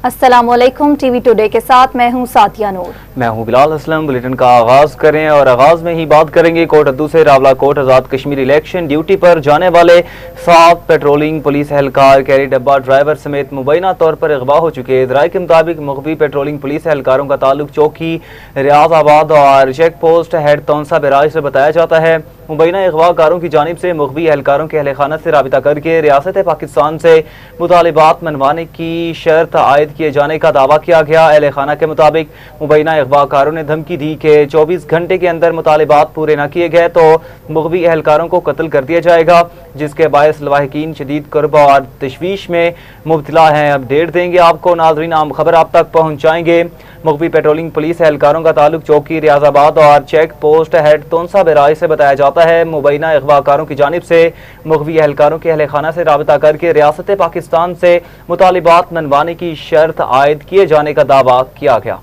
अस्सलामुअलैकुम, TV today के साथ मैं हूं सातिया नूर। मैं हूं बिलाल असलम। बुलेटिन का आगाज करें और आगाज में ही बात करेंगे कोटद्दू से। रावला कोट आजाद कश्मीर इलेक्शन ड्यूटी पर जाने वाले 7 पेट्रोलिंग पुलिस एहलकार, कैरी डब्बा ड्राइवर समेत मुबैना तौर पर अगवा हो चुके हैं। राय के मुताबिक मुखबी पेट्रोलिंग पुलिस एहलकारों का ताल्लुक चौकी रियाज आबाद और चेक पोस्ट हेड तौंसा बैराज से बताया जाता है। मुबैना अगवाकारों की जानिब से मुखबी एहलकारों के अहल खाना से राबिता करके रियासत पाकिस्तान से मुतालिबात मनवाने की शर्त आयद किए जाने का दावा किया गया। अहल खाना के मुताबिक मुबैना अगवाकारों ने धमकी दी कि 24 घंटे के अंदर मुतालिबात पूरे न किए गए तो मुखबी एहलकारों को कत्ल कर दिया जाएगा, जिसके बायस लवाहिकीन शदीद कर्ब और तशवीश में मुब्तला हैं। अपडेट देंगे आपको नाज़रीन, आम खबर आप तक पहुँचाएंगे। मुखबी पेट्रोलिंग पुलिस एहलकारों का ताल्लुक चौकी रियाजाबाद और चेक पोस्ट हेड तौंसा बैराज से बताया जाता है। मुबैना अगवाकारों की जानिब से मुखबी एहलकारों के अहल खाना से राबिता करके रियासत पाकिस्तान से मुतालिबात मनवाने की शर्त आयद किए जाने का दावा किया गया।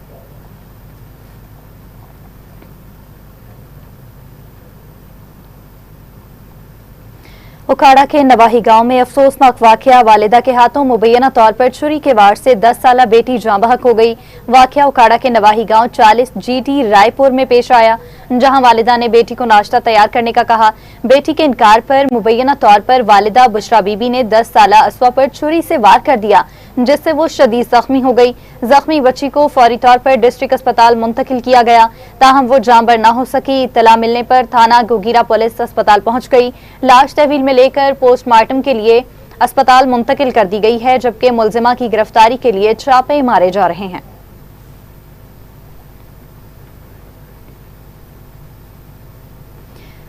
उखाड़ा के नवाही गांव में अफसोसनाक वाकया, वालिदा के हाथों मुबैना तौर पर छुरी के वार से 10 साला बेटी जाँ बहक हो गई। वाकया उखाड़ा के नवाही गांव 40 GT रायपुर में पेश आया, जहां वालिदा ने बेटी को नाश्ता तैयार करने का कहा। बेटी के इनकार पर मुबैना तौर पर वालिदा बुशरा बीबी ने 10 साला असवा पर छुरी से वार कर दिया, जिससे वो शदीद जख्मी हो गई। जख्मी बच्ची को फौरी तौर पर डिस्ट्रिक्ट अस्पताल मुंतकिल किया गया, ताहम वो जांबर न हो सकी। इत्तला मिलने पर थाना गोगीरा पुलिस अस्पताल पहुंच गई। लाश तहवील में लेकर पोस्टमार्टम के लिए अस्पताल मुंतकिल कर दी गई है, जबकि मुलजिमा की गिरफ्तारी के लिए छापे मारे जा रहे हैं।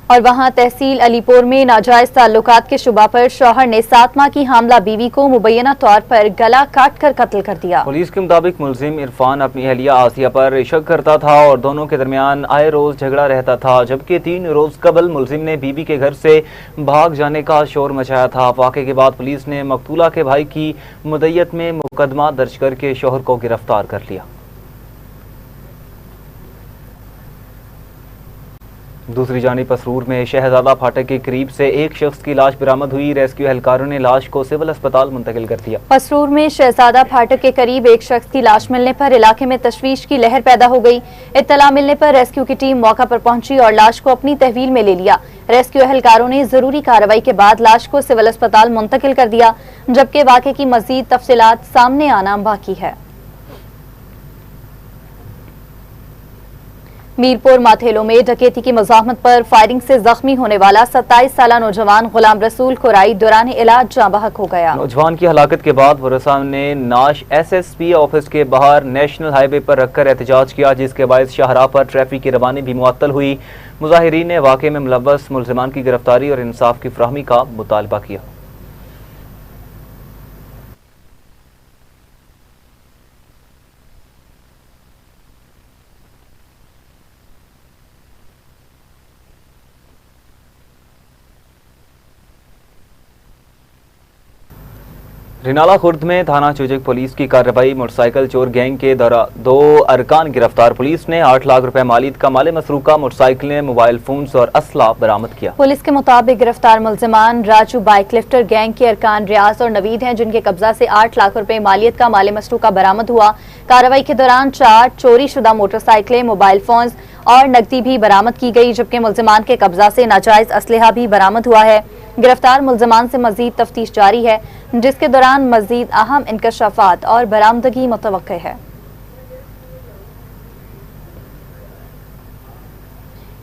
और वहां तहसील अलीपुर में नाजायज ताल्लुकात के शुबा पर शौहर ने 7 माह की हामला बीवी को मुबैना तौर पर गला काट कर कत्ल कर दिया। पुलिस के मुताबिक मुलजिम इरफान अपनी अहलिया आसिया पर शक करता था और दोनों के दरमियान आए रोज झगड़ा रहता था, जबकि 3 रोज कबल मुलजिम ने बीबी के घर से भाग जाने का शोर मचाया था। वाक़े के बाद पुलिस ने मकतूला के भाई की मुद्दत में मुकदमा दर्ज करके शौहर को गिरफ्तार कर लिया। दूसरी जानिब पसरूर में शहजादा फाटक के करीब से एक शख्स की लाश बरामद हुई। रेस्क्यू एहलकारों ने लाश को सिविल अस्पताल मुंतकिल कर दिया। पसरूर में शहजादा फाटक के करीब एक शख्स की लाश मिलने पर इलाके में तशवीश की लहर पैदा हो गई। इत्तला मिलने पर रेस्क्यू की टीम मौका पर पहुंची और लाश को अपनी तहवील में ले लिया। रेस्क्यू एहलकारों ने जरूरी कार्रवाई के बाद लाश को सिविल अस्पताल मुंतकिल कर दिया, जबकि वाक़े की मजीद तफसीलात सामने आना बाकी है। मीरपुर माथेलो में डकैती की मज़ाहमत पर फायरिंग से जख्मी होने वाला 27 साला नौजवान गुलाम रसूल खुराई दौरान इलाज जाँ बहक हो गया। नौजवान की हलाकत के बाद वरसा ने नाश SSP ऑफिस के बाहर नेशनल हाईवे पर रखकर एहतजाज किया, जिसके बायस शाहराह पर ट्रैफिक की रवानी भी मुअत्तल हुई। मुजाहिरीन ने वाक़े में मुलव्वस मुलजिमान की गिरफ्तारी और इंसाफ की फराहमी का मुतालबा किया। रिनाला खुर्द में थाना चुजक पुलिस की कार्रवाई, मोटरसाइकिल चोर गैंग के 2 अरकान गिरफ्तार। पुलिस ने 8 लाख रुपए मालियत का माल मसरूका, मोटरसाइकिलें, मोबाइल फोन्स और असला बरामद किया। पुलिस के मुताबिक गिरफ्तार मुलजिमान राजू बाइक लिफ्टर गैंग के अरकान रियाज और नवीद हैं, जिनके कब्जा से 8 लाख रुपए मालियत का माल मसरूका बरामद हुआ। कार्रवाई के दौरान 4 चोरी शुदा मोटरसाइकिलें, मोबाइल फोन्स और नकदी भी बरामद की गई, जबकि मुलजिमान के कब्जा से नाजायज असलहा भी बरामद हुआ है। गिरफ्तार मुलजिमान से मजीद तफ्तीश जारी है, जिसके दौरान मजीद अहम इंकशाफात और बरामदगी मुतवक्के है।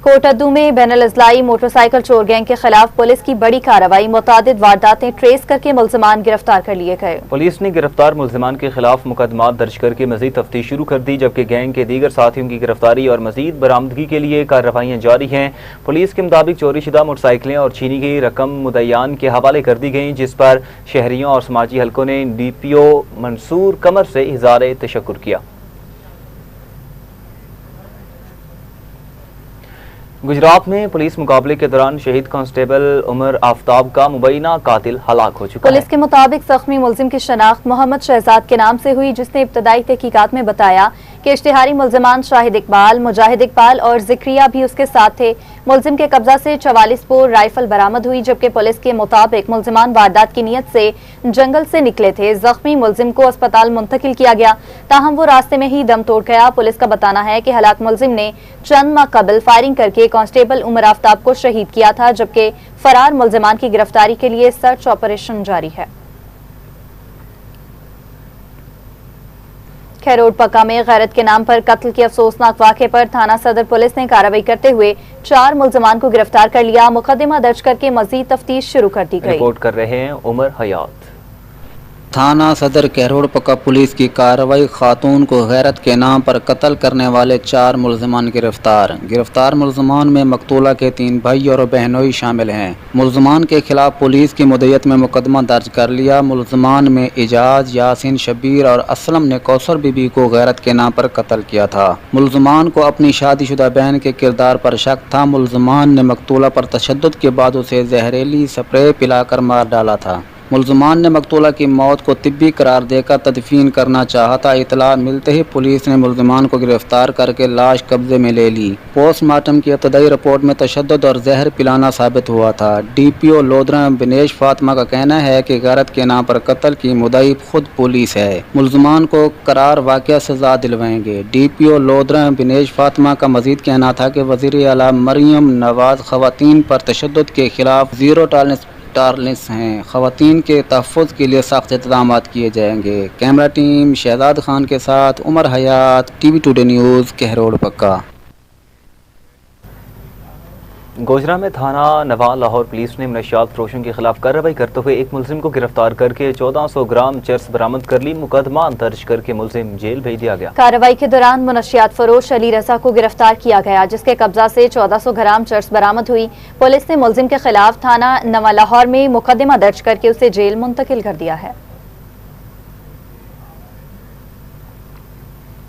कोटद्दू में बैनुल अज़लाई मोटरसाइकिल चोर गैंग के खिलाफ पुलिस की बड़ी कार्रवाई, मुतादिद वारदातें ट्रेस करके मुलजिमान गिरफ्तार कर लिए गए। पुलिस ने गिरफ्तार मुलजिमान के खिलाफ मुकदमा दर्ज करके मजीद तफ्तीश शुरू कर दी, जबकि गैंग के दीगर साथियों की गिरफ्तारी और मजीद बरामदगी के लिए कार्रवाइयाँ जारी हैं। पुलिस के मुताबिक चोरी शुदा मोटरसाइकिलें और छीनी गई रकम मुद्दईयान के हवाले कर दी गई, जिस पर शहरियों और समाजी हलकों ने DPO मंसूर कमर से इज़हार तशक्कुर किया। गुजरात में पुलिस मुकाबले के दौरान शहीद कांस्टेबल उमर आफ्ताब का मुबैना कातिल हलाक हो चुका है। पुलिस के मुताबिक जख्मी मुलजिम की शनाख्त मोहम्मद शहजाद के नाम से हुई, जिसने इब्तदाई तहकीकात में बताया के इश्तिहारी मुल्जिमान शाहिद इकबाल, मुजाहिद इकबाल और जिक्रिया भी उसके साथ थे। मुल्जिम के कब्जा से 44 बोर राइफल बरामद हुई, जबकि पुलिस के मुताबिक मुल्जिमान वारदात की नीयत से जंगल से निकले थे। जख्मी मुल्जिम को अस्पताल मुंतकिल किया गया, ताहम वो रास्ते में ही दम तोड़ गया। पुलिस का बताना है कि हलाक मुल्जिम ने चंद माह कबल फायरिंग करके कांस्टेबल उमर आफ्ताब को शहीद किया था, जबकि फरार मुल्जिमान की गिरफ्तारी के लिए सर्च ऑपरेशन जारी है। खैरोड पक्का में गैरत के नाम पर कत्ल के अफसोसनाक वाक़े पर थाना सदर पुलिस ने कार्रवाई करते हुए 4 मुल्जिमान को गिरफ्तार कर लिया। मुकदमा दर्ज करके मजीद तफ्तीश शुरू कर दी गई। रिपोर्ट कर रहे हैं उमर हयात। थाना सदर खैरोड पक्का पुलिस की कार्रवाई, खातून को गैरत के नाम पर कत्ल करने वाले 4 मुल्जिमान गिरफ्तार मुल्जिमान में मकतूला के 3 भाई और बहनोई शामिल हैं। मुल्जिमान के खिलाफ पुलिस की मुद्दत में मुकदमा दर्ज कर लिया। मुल्जिमान में इजाज, यासीन, शबीर और असलम ने कौसर बीबी को गैरत के नाम पर कत्ल किया था। मुल्जिमान को अपनी शादीशुदा बहन के किरदार पर शक था। मुल्जिमान ने मकतूला पर तशद्दुद के बाद उसे जहरीली स्प्रे पिलाकर मार डाला था। मुल्जिमान ने मकतूला की मौत को तिब्बी करार देकर तदफीन करना चाहा था। इतला मिलते ही पुलिस ने मुल्जिमान को गिरफ्तार करके लाश कब्जे में ले ली। पोस्टमार्टम की इब्तदाई रिपोर्ट में तशद्दुद और जहर पिलाना साबित हुआ था। DPO लोधरा बिनेश फातिमा का कहना है कि गैरत के नाम पर कत्ल की मुद्दई खुद पुलिस है। मुल्जिमान को करार वाक़या सजा दिलवाएंगे। DPO लोधरा बिनेश फातिमा का मजीद कहना था कि वज़ीर आला मरियम नवाज ख़वातीन पर तशद्दुद के खिलाफ ज़ीरो टॉलरेंस हैं। ख़वातीन के तहफ़्फ़ुज़ के लिए सख्त इंतज़ामात किए जाएंगे। कैमरा टीम शहजाद खान के साथ उमर हयात, TV टुडे न्यूज़, खैरोड पक्का। गोजरा में थाना नवा लाहौर पुलिस ने मनशियात फरोशों के खिलाफ कार्रवाई करते हुए एक मुल्जिम को गिरफ्तार करके 1400 ग्राम चरस बरामद कर ली। मुकदमा दर्ज करके मुल्जिम जेल भेज दिया गया। कार्रवाई के दौरान मनशियात फरोश अली रजा को गिरफ्तार किया गया, जिसके कब्जा से 1400 ग्राम चरस बरामद हुई। पुलिस ने मुल्जिम के खिलाफ थाना नवा लाहौर में मुकदमा दर्ज करके उसे जेल मुंतकिल कर दिया है।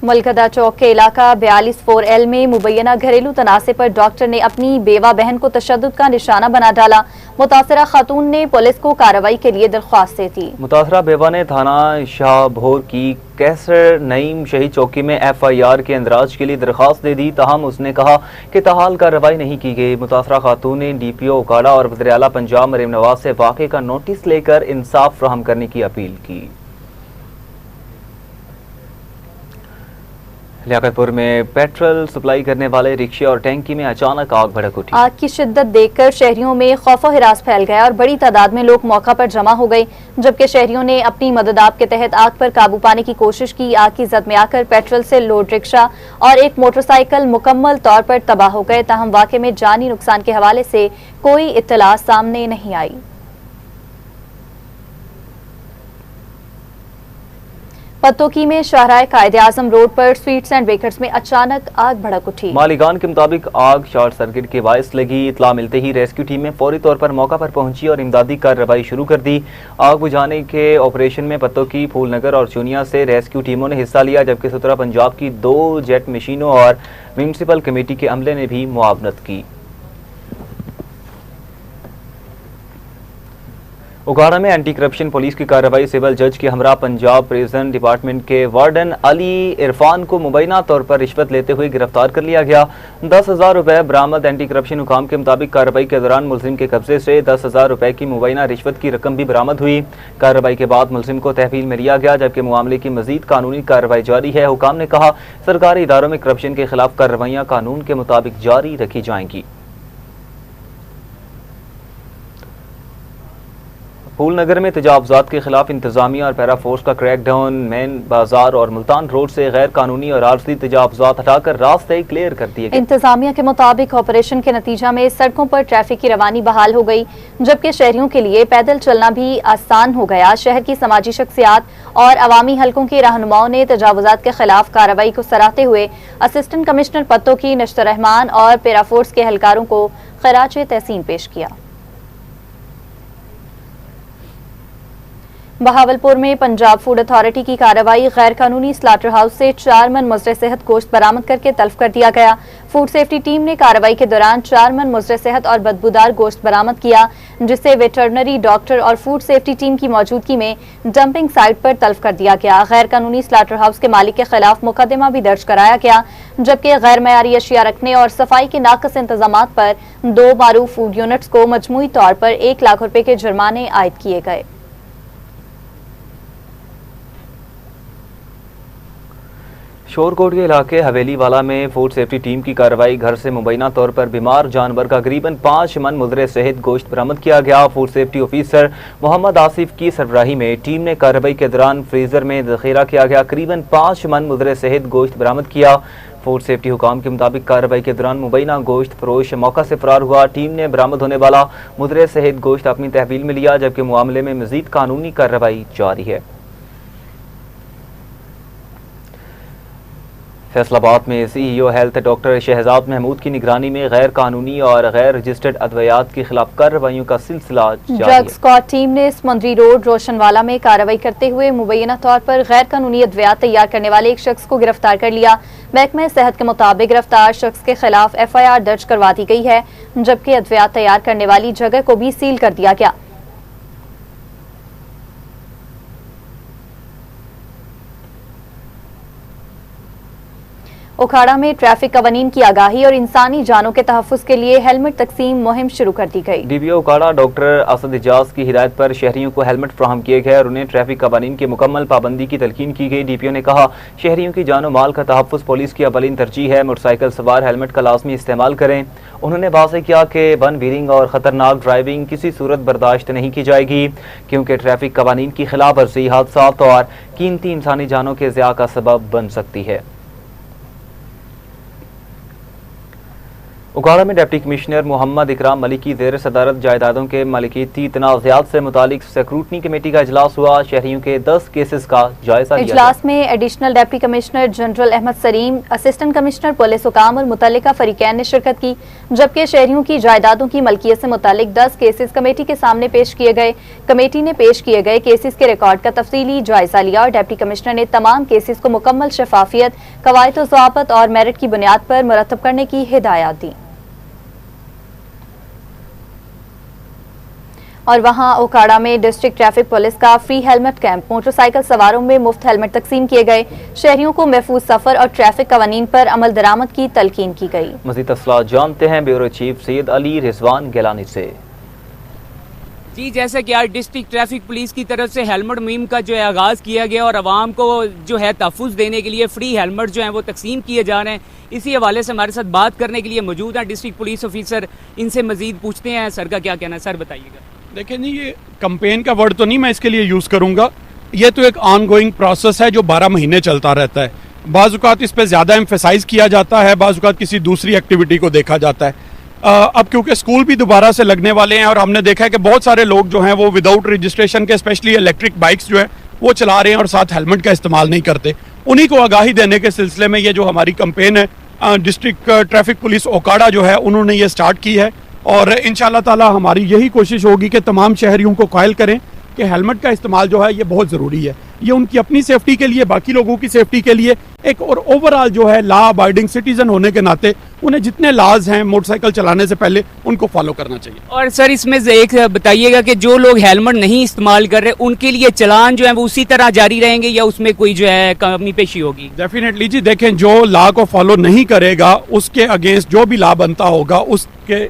मलकदा चौक के इलाका 42-4L में मुबैना घरेलू तनाज़े पर डॉक्टर ने अपनी बेवा बहन को तशद्दुद का निशाना बना डाला। मुतासरा खातून ने पुलिस को कार्रवाई के लिए दरख्वास्त दे दी। मुतासरा बेवा ने थाना शाहभोर की कैसर नईम शहीद चौकी में FIR के इंदराज के लिए दरख्वास्त दे दी, ताहम उसने कहा कि ताहाल कार्रवाई नहीं की गई। मुतासरा खातून ने DPO उकाड़ा और वज़ीर आला पंजाब मरीम नवाज से वाक़े का नोटिस लेकर इंसाफ फ्राहम करने की अपील की। लियाकतपुर में पेट्रोल सप्लाई करने वाले रिक्शे और टैंकी में अचानक आग भड़क उठी। आग की शिद्दत देखकर शहरियों में खौफो हिरास फैल गया और बड़ी तादाद में लोग मौका पर जमा हो गए, जबकि शहरियों ने अपनी मददाब के तहत आग पर काबू पाने की कोशिश की। आग की जद में आकर पेट्रोल से लोड रिक्शा और एक मोटरसाइकिल मुकम्मल तौर पर तबाह हो गए, ताहम वाक़े में जानी नुकसान के हवाले से कोई इत्तला सामने नहीं आई। पत्तोकी में शाहराह कायद-ए-आज़म रोड पर स्वीट्स एंड बेकर्स में अचानक आग भड़क उठी। मालिकान के मुताबिक आग शॉर्ट सर्किट के बायस लगी। इतला मिलते ही रेस्क्यू टीमें फौरी तौर पर मौका पर पहुंची और इमदादी कार्रवाई शुरू कर दी। आग बुझाने के ऑपरेशन में पत्तोकी, फूलनगर और चुनिया से रेस्क्यू टीमों ने हिस्सा लिया, जबकि सुतरा पंजाब की 2 जेट मशीनों और म्यूनिसिपल कमेटी के अमले ने भी मुआवनत की। उगाड़ा में एंटी करप्शन पुलिस की कार्रवाई, सिविल जज के हमरा पंजाब प्रिजन डिपार्टमेंट के वार्डन अली इरफान को मुबैना तौर पर रिश्वत लेते हुए गिरफ्तार कर लिया गया। 10,000 रुपए बरामद। एंटी करप्शन हुकाम के मुताबिक कार्रवाई के दौरान मुलजिम के कब्जे से 10,000 रुपए की मुबैना रिश्वत की रकम भी बरामद हुई। कार्रवाई के बाद मुलजिम को तहवील में लिया गया, जबकि मामले की मजीद कानूनी कार्रवाई जारी है। हुकाम ने कहा सरकारी इदारों में करप्शन के खिलाफ कार्रवाइयाँ कानून के मुताबिक जारी रखी जाएंगी। फूलनगर में तजावुज़ात के खिलाफ इंतजामिया और पैरा फोर्स का क्रैकडाउन। मेन बाजार और मुल्तान रोड से गैर कानूनी और आर्जी तजावुज़ात हटाकर रास्ते क्लियर कर दिए गए। इंतजामिया के मुताबिक ऑपरेशन के नतीजा में सड़कों पर ट्रैफिक की रवानी बहाल हो गई, जबकि शहरियों के लिए पैदल चलना भी आसान हो गया। शहर की समाजी शख्सियात और अवामी हलकों के रहनुमाओं ने तजावुज़ात के खिलाफ कार्रवाई को सराहते हुए असिस्टेंट कमिश्नर पत्तोकी नश्तर रहमान और पैरा फोर्स के एहलकारों को खराज तहसीन पेश किया। बहावलपुर में पंजाब फूड अथॉरिटी की कार्रवाई, गैर कानूनी स्लाटर हाउस से 4 मन मुजरे सेहत गोश्त बरामद करके तल्फ कर दिया गया। फूड सेफ्टी टीम ने कार्रवाई के दौरान 4 मन मुजरे सेहत और बदबूदार गोश्त बरामद किया, जिसे वेटरनरी डॉक्टर और फूड सेफ्टी टीम की मौजूदगी में डंपिंग साइट पर तल्फ कर दिया गया। गैर कानूनी स्लाटर हाउस के मालिक के खिलाफ मुकदमा भी दर्ज कराया गया, जबकि गैर मयारी अशिया रखने और सफाई के नाकस इंतजामात पर 2 मारूफ फूड यूनिट्स को मजमूई तौर पर 1 लाख रुपए के जुर्माने आयद किए गए। शोरकोट के इलाके हवेली वाला में फूड सेफ्टी टीम की कार्रवाई, घर से मुबैना तौर पर बीमार जानवर का करीबन 5 मन मुजरे सहित गोश्त बरामद किया गया। Food safety officer Mohammad Asif की सरबराही में टीम ने कार्रवाई के दौरान फ्रीजर में जखीरा किया गया करीबन 5 मन मुजरे सहित गोश्त बरामद किया। फूड सेफ्टी हुकाम के मुताबिक कार्रवाई के दौरान मुबैना गोश्त फरोश मौका से फरार हुआ। टीम ने बरामद होने वाला मुजरे सहित गोश्त अपनी तहवील में लिया, जबकि मामले में मजीद कानूनी कार्रवाई जारी है। फैसलाबाद में CEO health doctor Shahzad Mahmood की निगरानी में गैर कानूनी और गैर रजिस्टर्ड अद्वियात के खिलाफ कार्रवाइयों का सिलसिला जारी है। ड्रग स्क्वाड टीम ने समुंदरी रोड रोशनवाला में कार्रवाई करते हुए मुबैना तौर पर गैर कानूनी अद्वियात तैयार करने वाले एक शख्स को गिरफ्तार कर लिया। महकमा सेहत के मुताबिक गिरफ्तार शख्स के खिलाफ FIR दर्ज करवा दी गई है, जबकि अद्वियात तैयार करने वाली जगह को भी सील कर दिया गया। उखाड़ा में ट्रैफिक कवानीन की आगाही और इंसानी जानों के तहफ्फुज के लिए हेलमेट तकसीम मुहिम शुरू कर दी गई। DPO उखाड़ा डॉक्टर असद इजाज की हिदायत पर शहरियों को हेलमेट फ्राहम किए गए और उन्हें ट्रैफिक कवानीन की मुकम्मल पाबंदी की तलकीन की गई। DPO ने कहा, शहरियों की जान और माल का तहफ्फुज पुलिस की अवलीन तरजीह है। मोटरसाइकिल सवार हेलमेट का लाजमी इस्तेमाल करें। उन्होंने वाज़ेह किया कि वन व्हीलिंग और खतरनाक ड्राइविंग किसी सूरत बर्दाश्त नहीं की जाएगी, क्योंकि ट्रैफिक कवानीन की खिलाफ वर्जी हादसात और कीमती इंसानी जानों के ज़िया का सबब बन सकती है। उकाड़ा में डिप्टी कमिश्नर मोहम्मद इकराम मलिक की ज़ेर सदारत जायदादों के मलिकियती तनाज़ात से मुतालिक स्क्रूटनी कमेटी का इजलास हुआ। शहरियों के 10 केसेस का जायजा लिया। इजलास में additional deputy commissioner general Ahmed Saleem, assistant commissioner police हुकाम और मुतल्लिका फरीकैन ने शिरकत की, जबकि शहरियों की जायदादों की मलकियत से मुतालिक 10 केसेस कमेटी के सामने पेश किए गए। कमेटी ने पेश किए गए केसेस के रिकॉर्ड का तफसीली जायजा लिया और डिप्टी कमिश्नर ने तमाम केसेस को मुकम्मल शफाफियत, कवायद व ज़वाबित और मेरिट की बुनियाद पर मुरतब करने की हिदायत दी। और वहां ओकाड़ा में डिस्ट्रिक्ट ट्रैफिक पुलिस का फ्री हेलमेट कैंप, मोटरसाइकिल सवारों में मुफ्त हेलमेट तकसीम किए गए। शहरियों को महफूज सफर और ट्रैफिक कवानीन पर अमल दरामद की तलकीन की गई। मज़ीद तफसीलात जानते हैं ब्यूरो चीफ सैयद अली रिजवान गिलानी से। जी, जैसे कि आज डिस्ट्रिक्ट ट्रैफिक पुलिस की तरफ से हेलमेट मुहिम का जो है आगाज़ किया गया और आवाम को जो है तहफ़्फ़ुज़ देने के लिए फ्री हेलमेट जो है वो तकसीम किए जा रहे हैं। इसी हवाले से हमारे साथ बात करने के लिए मौजूद हैं डिस्ट्रिक्ट पुलिस ऑफिसर। इनसे मज़ीद पूछते हैं सर का क्या कहना है। सर बताइएगा। देखिए नहीं, ये कंपेन का वर्ड तो नहीं मैं इसके लिए यूज़ करूँगा। ये तो एक ऑन गोइंग प्रोसेस है जो 12 महीने चलता रहता है। बाज़ औक़ात इस पर ज़्यादा एम्फेसाइज़ किया जाता है, बाज़ औक़ात किसी दूसरी एक्टिविटी को देखा जाता है। अब क्योंकि स्कूल भी दोबारा से लगने वाले हैं और हमने देखा है कि बहुत सारे लोग जो हैं वो विदाउट रजिस्ट्रेशन के, स्पेशली इलेक्ट्रिक बाइक्स जो है वो चला रहे हैं और साथ हेलमेट का इस्तेमाल नहीं करते। उन्हीं को आगाही देने के सिलसिले में ये जो हमारी कंपेन है, डिस्ट्रिक्ट ट्रैफिक पुलिस ओकाड़ा जो है उन्होंने ये स्टार्ट की है और इंशाल्लाह ताला हमारी यही कोशिश होगी कि तमाम शहरियों को कायल करें कि हेलमेट का इस्तेमाल जो है ये बहुत ज़रूरी है। ये उनकी अपनी सेफ्टी के लिए, बाकी लोगों की सेफ्टी के लिए एक, और ओवरऑल जो है लॉ अबाइडिंग सिटीजन होने के नाते उन्हें जितने लॉज हैं मोटरसाइकिल चलाने से पहले उनको फॉलो करना चाहिए। और सर इसमें से एक बताइएगा कि जो लोग हेलमेट नहीं इस्तेमाल कर रहे उनके लिए चालान जो है वो उसी तरह जारी रहेंगे या उसमें कोई जो है कमी पेशी होगी? डेफिनेटली जी, देखें जो लॉ को फॉलो नहीं करेगा उसके अगेंस्ट जो भी लॉ बनता होगा उसके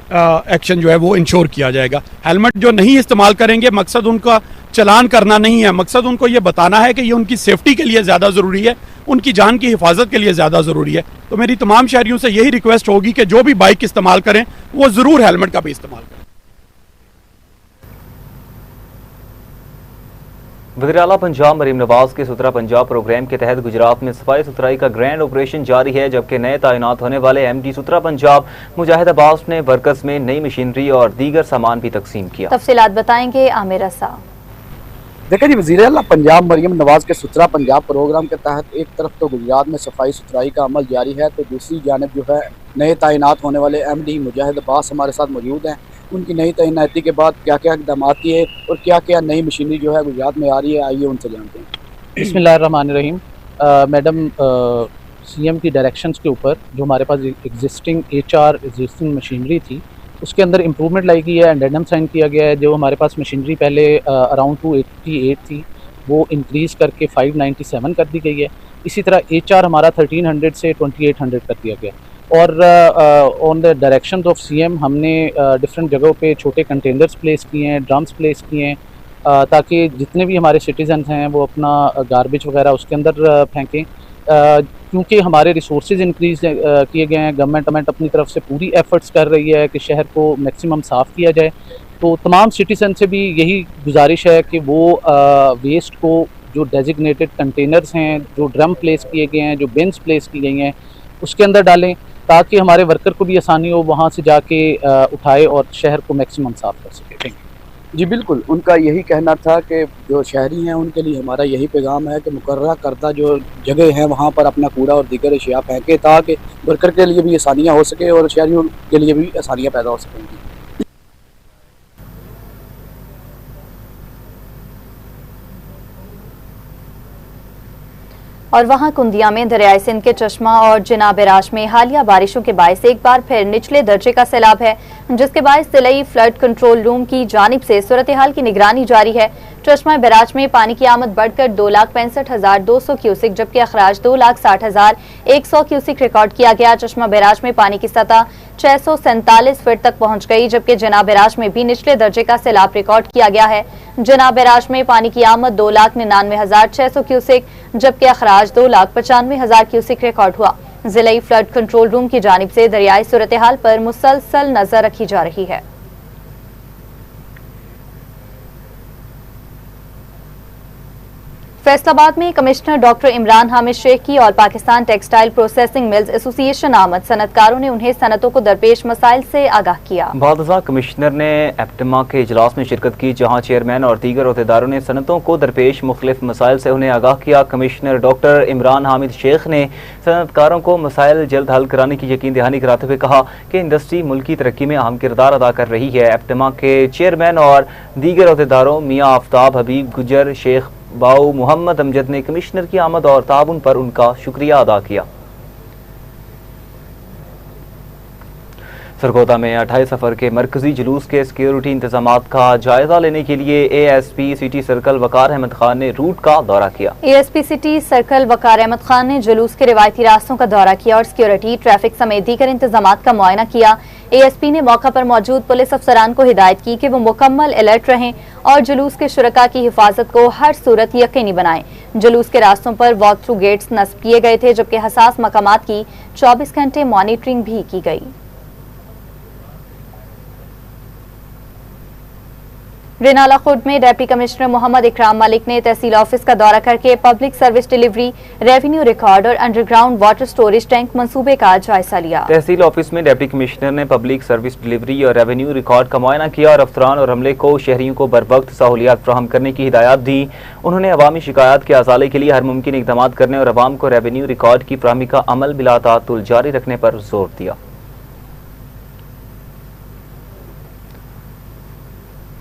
एक्शन जो है वो इंश्योर किया जाएगा। हेलमेट जो नहीं इस्तेमाल करेंगे, मकसद उनका चलान करना नहीं है, मकसद उनको ये बताना है कि ये उनकी सेफ्टी के लिए ज़्यादा ज़रूरी है, उनकी जान की हिफाजत के लिए ज़्यादा ज़रूरी है। तो मेरी तमाम शहरियों से यही रिक्वेस्ट होगी कि जो भी बाइक इस्तेमाल करें वो ज़रूर हेलमेट का भी इस्तेमाल करें। वज़ीर-ए-आला पंजाब मरीम नवाज के सुथरा पंजाब प्रोग्राम के तहत गुजरात में सफाई सुथराई का ग्रैंड ऑपरेशन जारी है, जबकि नए तैनात होने वाले MD सुथरा पंजाब मुजाहिद अब्बास ने वर्कर्स में नई मशीनरी और दीगर सामान भी तकसीम किया। तफसीलात बताएंगे आमिर रसा। देखिए जी, वज़ीर-ए-आला पंजाब मरीम नवाज के सुथरा पंजाब प्रोग्राम के तहत एक तरफ तो गुजरात में सफाई सुथराई का अमल जारी है, तो दूसरी जानब जो है नए तैनात होने वाले MD मुजाहिद अब्बास हमारे साथ मौजूद हैं। उनकी नई तैनाती के बाद क्या क्या इकदाम किए और क्या क्या नई मशीनरी जो है गुजरात में आ रही है, आइए उनसे जानते हैं। बिस्मिल्लाहिर्रहमानिर्रहीम। मैडम, सीएम की डायरेक्शंस के ऊपर जो हमारे पास एग्जिस्टिंग एग्जिस्टिंग मशीनरी थी उसके अंदर इम्प्रूवमेंट लाई गई है, एंडेंडम साइन किया गया है। जो हमारे पास मशीनरी पहले अराउंड 288 थी वो इंक्रीज़ करके 597 कर दी गई है। इसी तरह HR हमारा 1300 से 2800 कर दिया गया। और on the direction of CM हमने डिफरेंट जगहों पे छोटे कंटेनर्स प्लेस किए हैं, ड्रम्स प्लेस किए हैं, ताकि जितने भी हमारे सिटीजन हैं वो अपना गार्बेज वगैरह उसके अंदर फेंकें। क्योंकि हमारे रिसोर्सेज इंक्रीज किए गए हैं, गवर्नमेंट अपनी तरफ से पूरी एफर्ट्स कर रही है कि शहर को मैक्सिमम साफ़ किया जाए। तो तमाम सिटीजन से भी यही गुजारिश है कि वो वेस्ट को जो डेजिग्नेटेड कंटेनर्स हैं, जो ड्रम प्लेस किए गए हैं, जो बिन्स प्लेस की गई हैं, उसके अंदर डालें ताकि हमारे वर्कर को भी आसानी हो वहाँ से जाके उठाए और शहर को मैक्सिमम साफ़ कर सके। Thank you. जी बिल्कुल, उनका यही कहना था कि जो शहरी हैं उनके लिए हमारा यही पैगाम है कि मुकर्रर करदा जो जगह हैं वहाँ पर अपना कूड़ा और दीगर अशिया फेंके ताकि वर्कर के लिए भी आसानियाँ हो सके और शहरियों के लिए भी आसानियाँ पैदा हो सकेंगी। और वहां कुंदिया में दरियाए सिंध के चश्मा और जिनाब राज में हालिया बारिशों के बायस एक बार फिर निचले दर्जे का सैलाब है, जिसके बायस जिलाई फ्लड कंट्रोल रूम की जानिब से सूरत हाल की निगरानी जारी है। चश्मा बैराज में पानी की आमद बढ़कर 2,65,200 क्यूसिक जबकि अखराज 2,60,100 क्यूसिक रिकॉर्ड किया गया। चश्मा बैराज में पानी की सतह 647 फीट तक पहुंच गई जबकि जिनाब बैराज में भी निचले दर्जे का सैलाब रिकॉर्ड किया गया है। जिनाब बैराज में पानी की आमद 2,99,600 क्यूसिक जबकि अखराज 2,95,000 क्यूसिक रिकॉर्ड हुआ। जिलाई फ्लड कंट्रोल रूम की जानिब से दरियाई सूरत हाल पर मुसलसल नजर रखी जा रही है। फैसलाबाद में कमिश्नर डॉक्टर इमरान हामिद शेख की और Pakistan textile processing mills association आमद। सनतकारों ने उन्हें सनतों को दरपेश मसाइल से आगाह किया। बादशाह कमिश्नर ने एप्टमा के इजलास में शिरकत की, जहां चेयरमैन और दीगर अहदेदारों ने सनतों को दरपेश मुख्तलिफ मसाइल से उन्हें आगाह किया। कमिश्नर डॉक्टर इमरान हामिद शेख ने सनतकारों को मसाइल जल्द हल कराने की यकीन दहानी कराते हुए कहा कि इंडस्ट्री मुल्की तरक्की में अहम किरदार अदा कर रही है। एप्टमा के चेयरमैन और दीगर अहदेदारों मियाँ आफ्ताब, हबीब गुजर, शेख बाऊ, मोहम्मद अमजद ने कमिश्नर की आमद और ताउन पर उनका शुक्रिया अदा किया। सरगोदा में 28 सफर के मरकजी जुलूस के सिक्योरिटी इंतजामात का जायजा लेने के लिए ASP सिटी सर्कल वकार अहमद खान ने रूट का दौरा किया। ASP सिटी सर्कल वकार अहमद खान ने जुलूस के रिवायती रास्तों का दौरा किया और सिक्योरिटी, ट्रैफिक समेत दीगर इंतजामात का मुआयना किया। ASP ने मौका पर मौजूद पुलिस अफसरान को हिदायत की कि वो मुकम्मल अलर्ट रहें और जुलूस के शुरका की हिफाजत को हर सूरत यकीनी बनाएं। जुलूस के रास्तों पर वॉक थ्रू गेट्स नस्ब किए गए थे जबकि हसास मकामात की 24 घंटे मॉनिटरिंग भी की गई। रेनाला खुर्द में डिप्टी कमिश्नर मोहम्मद इकराम मलिक ने तहसील ऑफिस का दौरा करके public service delivery, revenue record और अंडरग्राउंड वाटर स्टोरेज टैंक मंसूबे का जायजा लिया। तहसील ऑफिस में डिप्टी कमिश्नर ने पब्लिक सर्विस डिलीवरी और रेवेन्यू रिकॉर्ड का मुआयना किया और अफसरान और अमले को शहरियों को बरवक्त सहूलियात फराहम करने की हिदायत दी। उन्होंने अवामी शिकायत के अजाले के लिए हर मुमकिन इकदाम करने और अवाम को रेवेन्यू रिकॉर्ड की फराहमी का अमल बिला तातुल जारी रखने पर जोर दिया।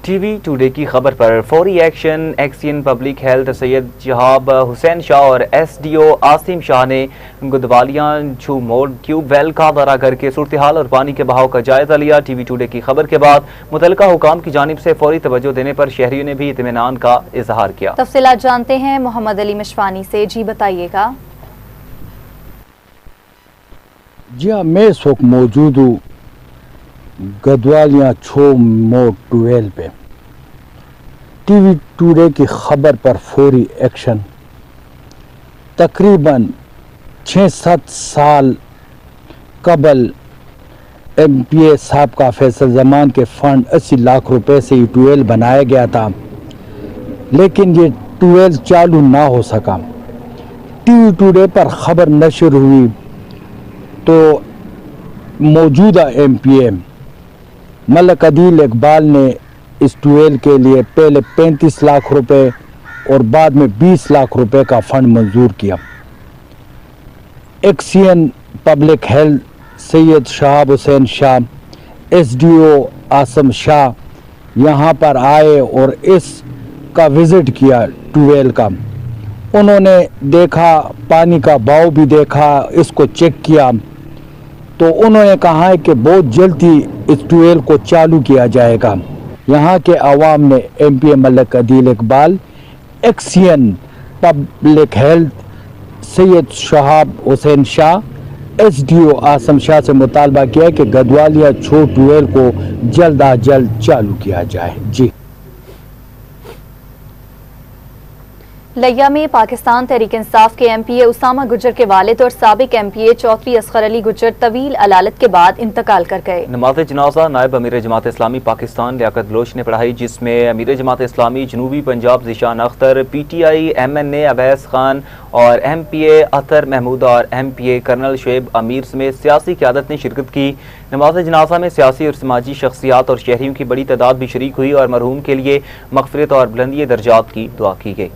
टीवी टुडे की खबर पर फौरी action एक्सियन public health Syed जहाब Hussain Shah और SDO आसिम शाह ने गुदवालिया छू मोड़ ट्यूब वेल का दौरा करके सूरत हाल और पानी के बहाव का जायजा लिया। टीवी टुडे की खबर के बाद मुतलका हुकाम की जानिब से फौरी तवज्जो देने पर शहरियों ने भी इत्मीनान का इजहार किया। तफसीलात जानते हैं मोहम्मद अली मिशवानी से। जी बताइएगा। जी हाँ, मैं इस वक्त मौजूद हूँ गदवालिया छो मोड़ ट्वेल्व पे। टीवी टुडे की खबर पर फौरी एक्शन। तकरीबन 6-7 साल कबल MPA साहब का फैसल जमान के फंड 80 लाख रुपए से ये ट्वेल्व बनाया गया था, लेकिन ये ट्वेल्व चालू ना हो सका। टीवी टुडे पर खबर नशर हुई तो मौजूदा MPA मलक अदील इकबाल ने इस ट्वेल्व के लिए पहले 35 लाख रुपए और बाद में 20 लाख रुपए का फंड मंजूर किया। XEN public health Syed Shahab Hussain Shah, SDO Asim Shah यहाँ पर आए और इसका विज़िट किया ट्यूबवेल का। उन्होंने देखा, पानी का बहाव भी देखा, इसको चेक किया, तो उन्होंने कहा है कि बहुत जल्दी इस ट्यूबवेल को चालू किया जाएगा। यहाँ के आवाम ने MP Malik Adeel Iqbal, XEN public health Syed Shahab Hussain Shah, SDO Asim Shah से मुतालबा किया कि गदवालिया छोट ट्यूबवेल को जल्द अज जल्द चालू किया जाए। जी। लिया में पाकिस्तान तहरीक इंसाफ के MPA उसामा गुज्जर के वालिद और साबिक MPA चौधरी असगर अली गुज्जर तवील अलालत के बाद इंतकाल कर गए। नमाज जनाजा नायब अमीर जमात इस्लामी पाकिस्तान लियाकत बलोच ने पढ़ाई, जिसमें अमीर जमात इस्लामी जनूबी पंजाब ज़ीशान अख्तर, PTI MNA अवैस खान और MPA अतर महमूदा और MPA कर्नल शुएब अमीर समेत सियासी क़यादत ने शिरकत की। नमाज जनाजा में सियासी और समाजी शख्सियात और शहरियों की बड़ी तादाद भी शरीक हुई और मरहूम के लिए मग़फ़िरत और बुलंदी दर्जात की दुआ की गई।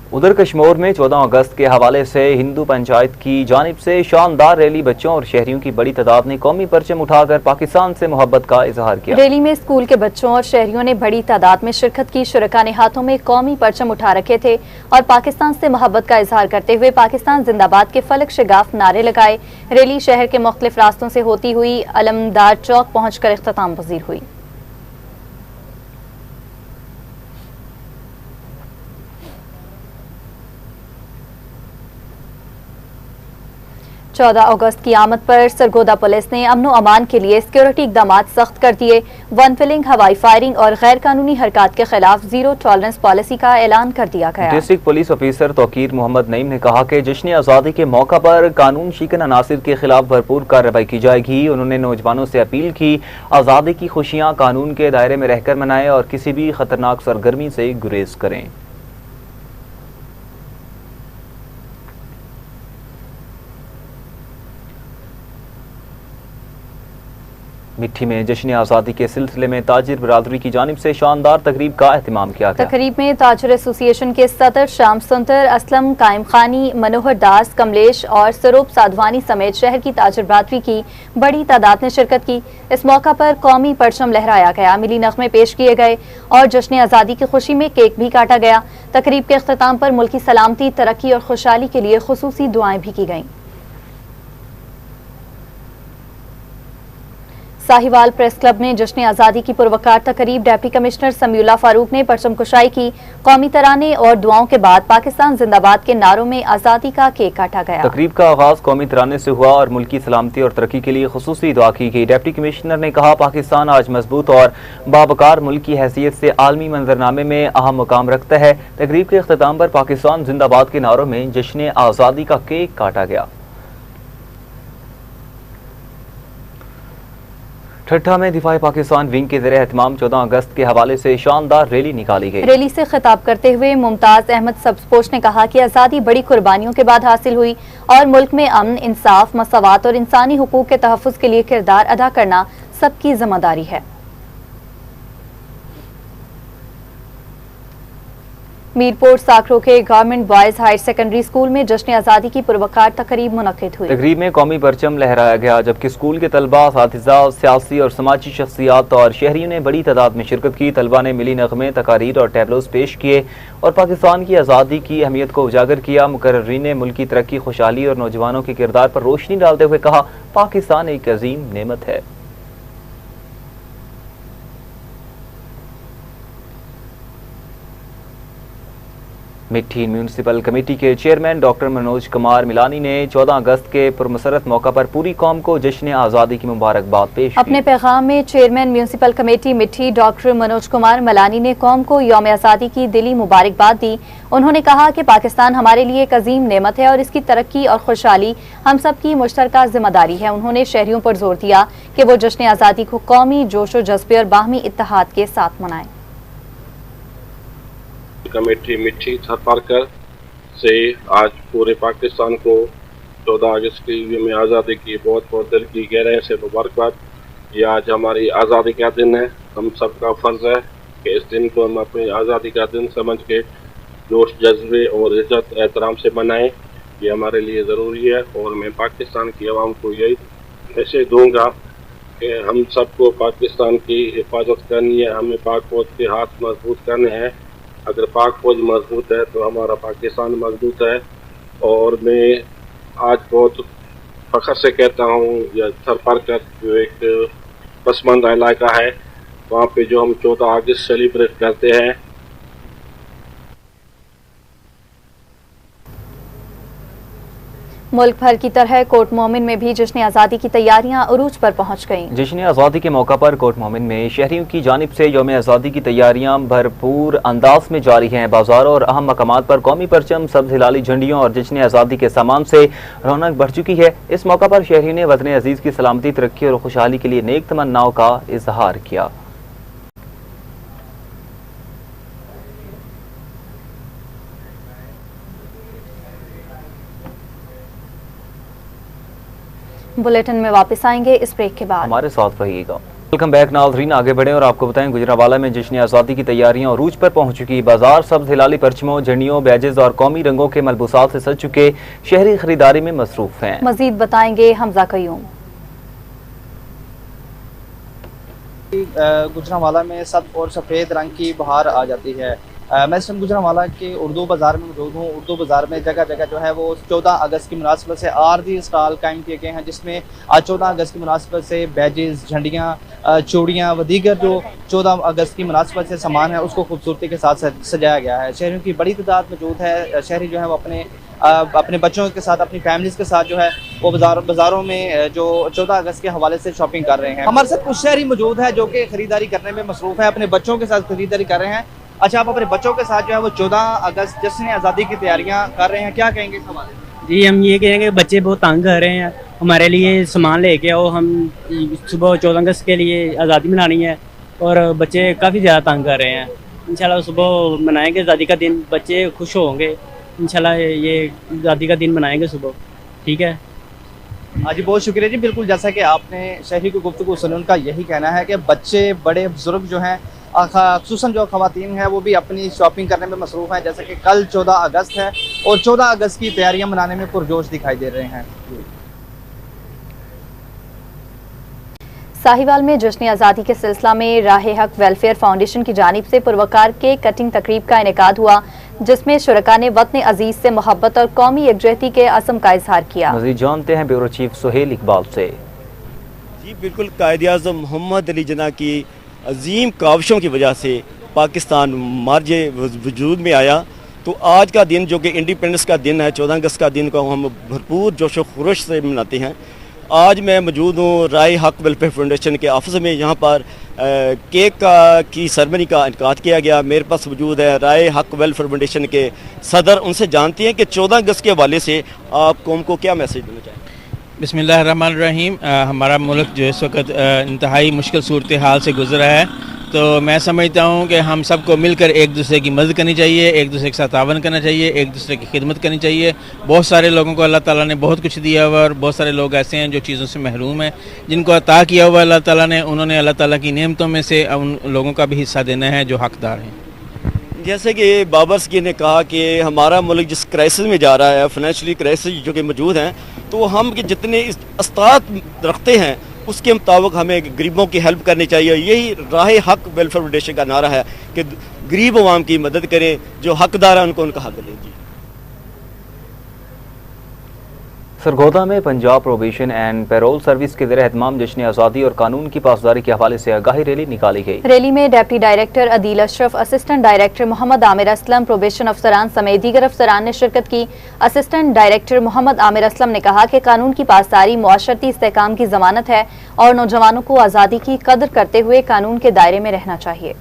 उधर कश्मीर में 14 अगस्त के हवाले से हिंदू पंचायत की जानिब से शानदार रैली बच्चों और शहरियों की बड़ी तादाद ने कौमी परचम उठाकर पाकिस्तान से मोहब्बत का इजहार किया। रैली में स्कूल के बच्चों और शहरियों ने बड़ी तादाद में शिरकत की। शुरका ने हाथों में कौमी परचम उठा रखे थे और पाकिस्तान से मोहब्बत का इजहार करते हुए पाकिस्तान जिंदाबाद के फलक शगाफ नारे लगाए। रैली शहर के मुख्तलिफ रास्तों से होती हुई अलमदार चौक पहुंचकर इख्तिताम पजीर हुई। चौदह अगस्त की आमद पर सरगोदा पुलिस ने अमनो अमान के लिए सिक्योरिटी इकदाम सख्त कर दिए। वन फिलिंग, हवाई फायरिंग और गैर कानूनी हरकत के खिलाफ जीरो टॉलरेंस पॉलिसी का ऐलान कर दिया गया। District police officer Tauqeer Mohammad Naeem ने कहा कि जश्न आज़ादी के मौका पर कानून शिकन अनासिर के खिलाफ भरपूर कार्रवाई की जाएगी। उन्होंने नौजवानों से अपील की आज़ादी की खुशियाँ कानून के दायरे में रहकर मनाएं और किसी भी खतरनाक सरगर्मी से गुरेज करें। मिट्टी में जश्न आज़ादी के सिलसिले में ताजिर बरादरी की जानिब से शानदार तकरीब का एहतमाम किया गया। तकरीब में ताजिर एसोसिएशन के सदर शाम सुंदर, असलम कायम खानी, मनोहर दास, कमलेश और सरूप साधवानी समेत शहर की ताजिर बरादरी की बड़ी तादाद ने शिरकत की। इस मौका पर कौमी परचम लहराया गया, मिली नगमे पेश किए गए और जश्न आज़ादी की खुशी में केक भी काटा गया। तकरीब के अख्ताम पर मुल्क की सलामती, तरक्की और खुशहाली के लिए खुसूसी दुआएं भी की गईं। साहिवाल प्रेस क्लब में जश्न आज़ादी की पुरवकार तकरीब डिप्टी कमिश्नर समीउल्लाह फारूक ने परचम कुशाई की। कौमी तराने और दुआओं के बाद पाकिस्तान जिंदाबाद के नारों में आज़ादी का केक काटा गया। तकरीब का आगाज कौमी तराने से हुआ और मुल्क की सलामती और तरक्की के लिए खुसूसी दुआ की गई। डिप्टी कमिश्नर ने कहा, पाकिस्तान आज मजबूत और बावकार मुल्क की हैसियत से आलमी मंजरनामे में अहम मुकाम रखता है। तकरीब के अख्ताम पर पाकिस्तान जिंदाबाद के नारों में जश्न आज़ादी का केक काटा गया। ठट्ठा में दिफाई पाकिस्तान विंग के ज़रिए एहतमाम 14 अगस्त के हवाले से शानदार रैली निकाली गई। रैली से खिताब करते हुए मुमताज अहमद सब्सपोश ने कहा कि आज़ादी बड़ी कुर्बानियों के बाद हासिल हुई और मुल्क में अमन, इंसाफ, मसावात और इंसानी हुकूक के तहफ़्फ़ुज़ के लिए किरदार अदा करना सबकी जिम्मेदारी है। मीरपुर साकरो के government boys higher secondary school में जश्न आज़ादी की पुरवकार तकरीब मुनक्किद हुई। तकरीब में कौमी परचम लहराया गया, जबकि स्कूल के तलबा, असातिज़ा, सियासी और समाजी शख्सियात और शहरियों ने बड़ी तादाद में शिरकत की। तलबा ने मिली नगमे, तकारीर और टैबलोस पेश किए और पाकिस्तान की आज़ादी की अहमियत को उजागर किया। मुकर्रिरीन ने मुल्क की तरक्की, खुशहाली और नौजवानों के किरदार पर रोशनी डालते हुए कहा, पाकिस्तान एक अजीम नेमत है। मिट्टी म्यूनसिपल कमेटी के चेयरमैन डॉक्टर मनोज कुमार मिलानी ने 14 अगस्त के पुरमसरत मौका पर पूरी कौम को जश्न आज़ादी की मुबारकबाद पेश की। अपने पैगाम में चेयरमैन म्यूनसिपल कमेटी मिट्टी डॉक्टर मनोज कुमार मिलानी ने कौम को यौम आज़ादी की दिली मुबारकबाद दी। उन्होंने कहा कि पाकिस्तान हमारे लिए एक अजीम नेमत है और इसकी तरक्की और खुशहाली हम सब की मुश्तरका जिम्मेदारी है। उन्होंने शहरियों पर जोर दिया कि वो जश्न आज़ादी को कौमी जोश व जज्बे और बाहमी इत्तेहाद के साथ मनाएं। कमेटी मिट्टी थरपारकर से आज पूरे पाकिस्तान को 14 अगस्त की यौम आज़ादी की बहुत बहुत दिल की गहराई से मुबारकबाद। ये आज हमारी आज़ादी का दिन है। हम सबका फ़र्ज़ है कि इस दिन को हम अपनी आज़ादी का दिन समझ के जोश जज्बे और इज़्ज़त एहतराम से मनाएं। ये हमारे लिए ज़रूरी है और मैं पाकिस्तान की आवाम को यही मैसेज दूंगा कि हम सबको पाकिस्तान की हिफाजत करनी है, हमें पाक फौज के हाथ मजबूत करने हैं। अगर पाक फौज मजबूत है तो हमारा पाकिस्तान मजबूत है। और मैं आज बहुत फ़ख्र से कहता हूँ, या थरपरकर जो एक पसमानदा इलाका है, वहाँ पे जो हम 14 अगस्त सेलिब्रेट करते हैं। मुल्क भर की तरह कोट मोमिन में भी जश्न आज़ादी की तैयारियां उरूज पर पहुंच गईं। जश्न आज़ादी के मौका पर कोट मोमिन में शहरियों की जानिब से यौम आज़ादी की तैयारियां भरपूर अंदाज में जारी हैं। बाजारों और अहम मकामात पर कौमी परचम, सब्ज हिलाली झंडियों और जश्न आज़ादी के सामान से रौनक बढ़ चुकी है। इस मौका पर शहरियों ने वतन अजीज की सलामती, तरक्की और खुशहाली के लिए नेक तमन्नाओं का इजहार किया। बुलेटिन में वापस आएंगे इस ब्रेक के बाद। हमारे साथ रहिएगा। वेलकम बैक नाज़रीन, आगे बढ़ें और आपको बताएं गुजरांवाला में जश्न आज़ादी की तैयारियां अरूज पर पहुंच चुकी। बाजार सब्ज हिलाली परचमों, झंडियों, बैजेस और कौमी रंगों के मलबूसात से सज चुके। शहरी खरीदारी में मसरूफ हैं। मजीद बताएंगे हमजा कयूम। गुजरांवाला में सब और सफ़ेद रंग की बहार आ जाती है। मैं इस गुजरांवाला के उर्दू बाज़ार में मौजूद हूँ। उर्दू बाज़ार में जगह जगह जो है वो 14 अगस्त की मुनासिबत से आरजी स्टॉल कायम किए गए हैं, जिसमें आज 14 अगस्त की मुनासिबत से बैजेस, झंडियाँ, चूड़ियाँ व दीगर जो 14 अगस्त की मुनासिबत से सामान है उसको खूबसूरती के साथ सजाया गया है। शहरियों की बड़ी तादाद मौजूद है। शहरी जो है वो अपने बच्चों के साथ, अपनी फैमिलीज़ के साथ जो है वो बाज़ारों में जो 14 अगस्त के हवाले से शॉपिंग कर रहे हैं। हमारे साथ कुछ शहरी मौजूद है जो कि ख़रीदारी करने में मसरूफ़ है, अपने बच्चों के साथ ख़रीदारी कर रहे हैं। अच्छा, आप अपने बच्चों के साथ जो है वो 14 अगस्त जश्न आज़ादी की तैयारियां कर रहे हैं, क्या कहेंगे इस हवाले से? जी, हम ये कहेंगे बच्चे बहुत तंग कर रहे हैं, हमारे लिए सामान लेके आओ, हम सुबह 14 अगस्त के लिए आज़ादी मनानी है और बच्चे काफ़ी ज़्यादा तंग कर रहे हैं। इंशाल्लाह सुबह मनाएंगे आज़ादी का दिन, बच्चे खुश होंगे। इंशाल्लाह ये आज़ादी का दिन मनाएंगे सुबह। ठीक है जी, बहुत शुक्रिया जी। बिल्कुल जैसा कि आपने शहरी की गुफ्तगू सुनी, उनका यही कहना है कि बच्चे, बड़े बुजुर्ग जो हैं, ख़ुसूसन जो ख़वातीन हैं वो भी अपनी शॉपिंग करने में मसरूफ़ हैं। जैसे कि कल 14 अगस्त है और 14 अगस्त की तैयारियां मनाने में पुरजोश दिखाई दे रहे हैं। साहिवाल में जश्न आज़ादी के सिलसिला में राह हक वेलफेयर फाउंडेशन की जानिब से पुरवकार के कटिंग तकरीब का इनेकाद हुआ, जिसमें शुरका ने वतन अजीज से मोहब्बत और कौमी यकजहती के असम का इजहार किया। मज़ीद जानते हैं ब्यूरो चीफ सुहेल इकबाल से। जी बिल्कुल, कायद-ए-आज़म मोहम्मद अली जिन्ना की अजीम काविशों की वजह से पाकिस्तान मार्जे वजूद में आया। तो आज का दिन जो कि इंडिपेंडेंस का दिन है, 14 अगस्त का दिन को हम भरपूर जोश व खरोश से मनाते हैं। आज मैं मौजूद हूँ राय हक वेलफेयर फाउंडेशन के ऑफिस में। यहाँ पर केक की सेरेमनी का इनकाद किया गया। मेरे पास मौजूद है राय हक वेलफेयर फाउंडेशन के सदर। उनसे जानते हैं कि 14 अगस्त के हवाले से आप कौम को क्या मैसेज देना चाहेंगे। बिस्मिल्लाहिर्रहमानिर्रहीम। हमारा मुल्क जो इस वक्त इंतहाई मुश्किल सूरत हाल से गुजरा है, तो मैं समझता हूँ कि हम सबको मिलकर एक दूसरे की मदद करनी चाहिए, एक दूसरे के साथ तावन करना चाहिए, एक दूसरे की खिदमत करनी चाहिए। बहुत सारे लोगों को अल्लाह ताला ने बहुत कुछ दिया हुआ और बहुत सारे लोग ऐसे हैं जो चीज़ों से महरूम हैं, जिनको अता किया हुआ अल्लाह ताला ने, उन्होंने अल्लाह ताला की नेमतों में से उन लोगों का भी हिस्सा देना है जो हकदार हैं। जैसे कि बाबर सकी ने कहा कि हमारा मुल्क जिस क्राइसिस में जा रहा है, फाइनेंशियली क्राइसिस जो कि मौजूद हैं, तो हम कि जितने इस्तात रखते हैं उसके मुताबिक हमें गरीबों की हेल्प करनी चाहिए। यही राह हक वेलफेयर फाउंडेशन का नारा है कि गरीब अवाम की मदद करें, जो हकदार हैं उनको उनका हक दें। जी, सरगोदा में Punjab probation and parole service के ज़रिए एहतमाम जश्न आज़ादी और कानून की पासदारी के हवाले से आगाही रैली निकाली गई। रैली में deputy director Adeel Ashraf, assistant director Mohammad Amir Aslam, probation अफसरान समेत दीगर अफसरान ने शिरकत की। असिस्टेंट डायरेक्टर मोहम्मद आमिर असलम ने कहा कि कानून की पासदारी मुआशरती इस्तेहकाम की जमानत है और नौजवानों को आज़ादी की कदर करते हुए कानून के दायरे में रहना चाहिए।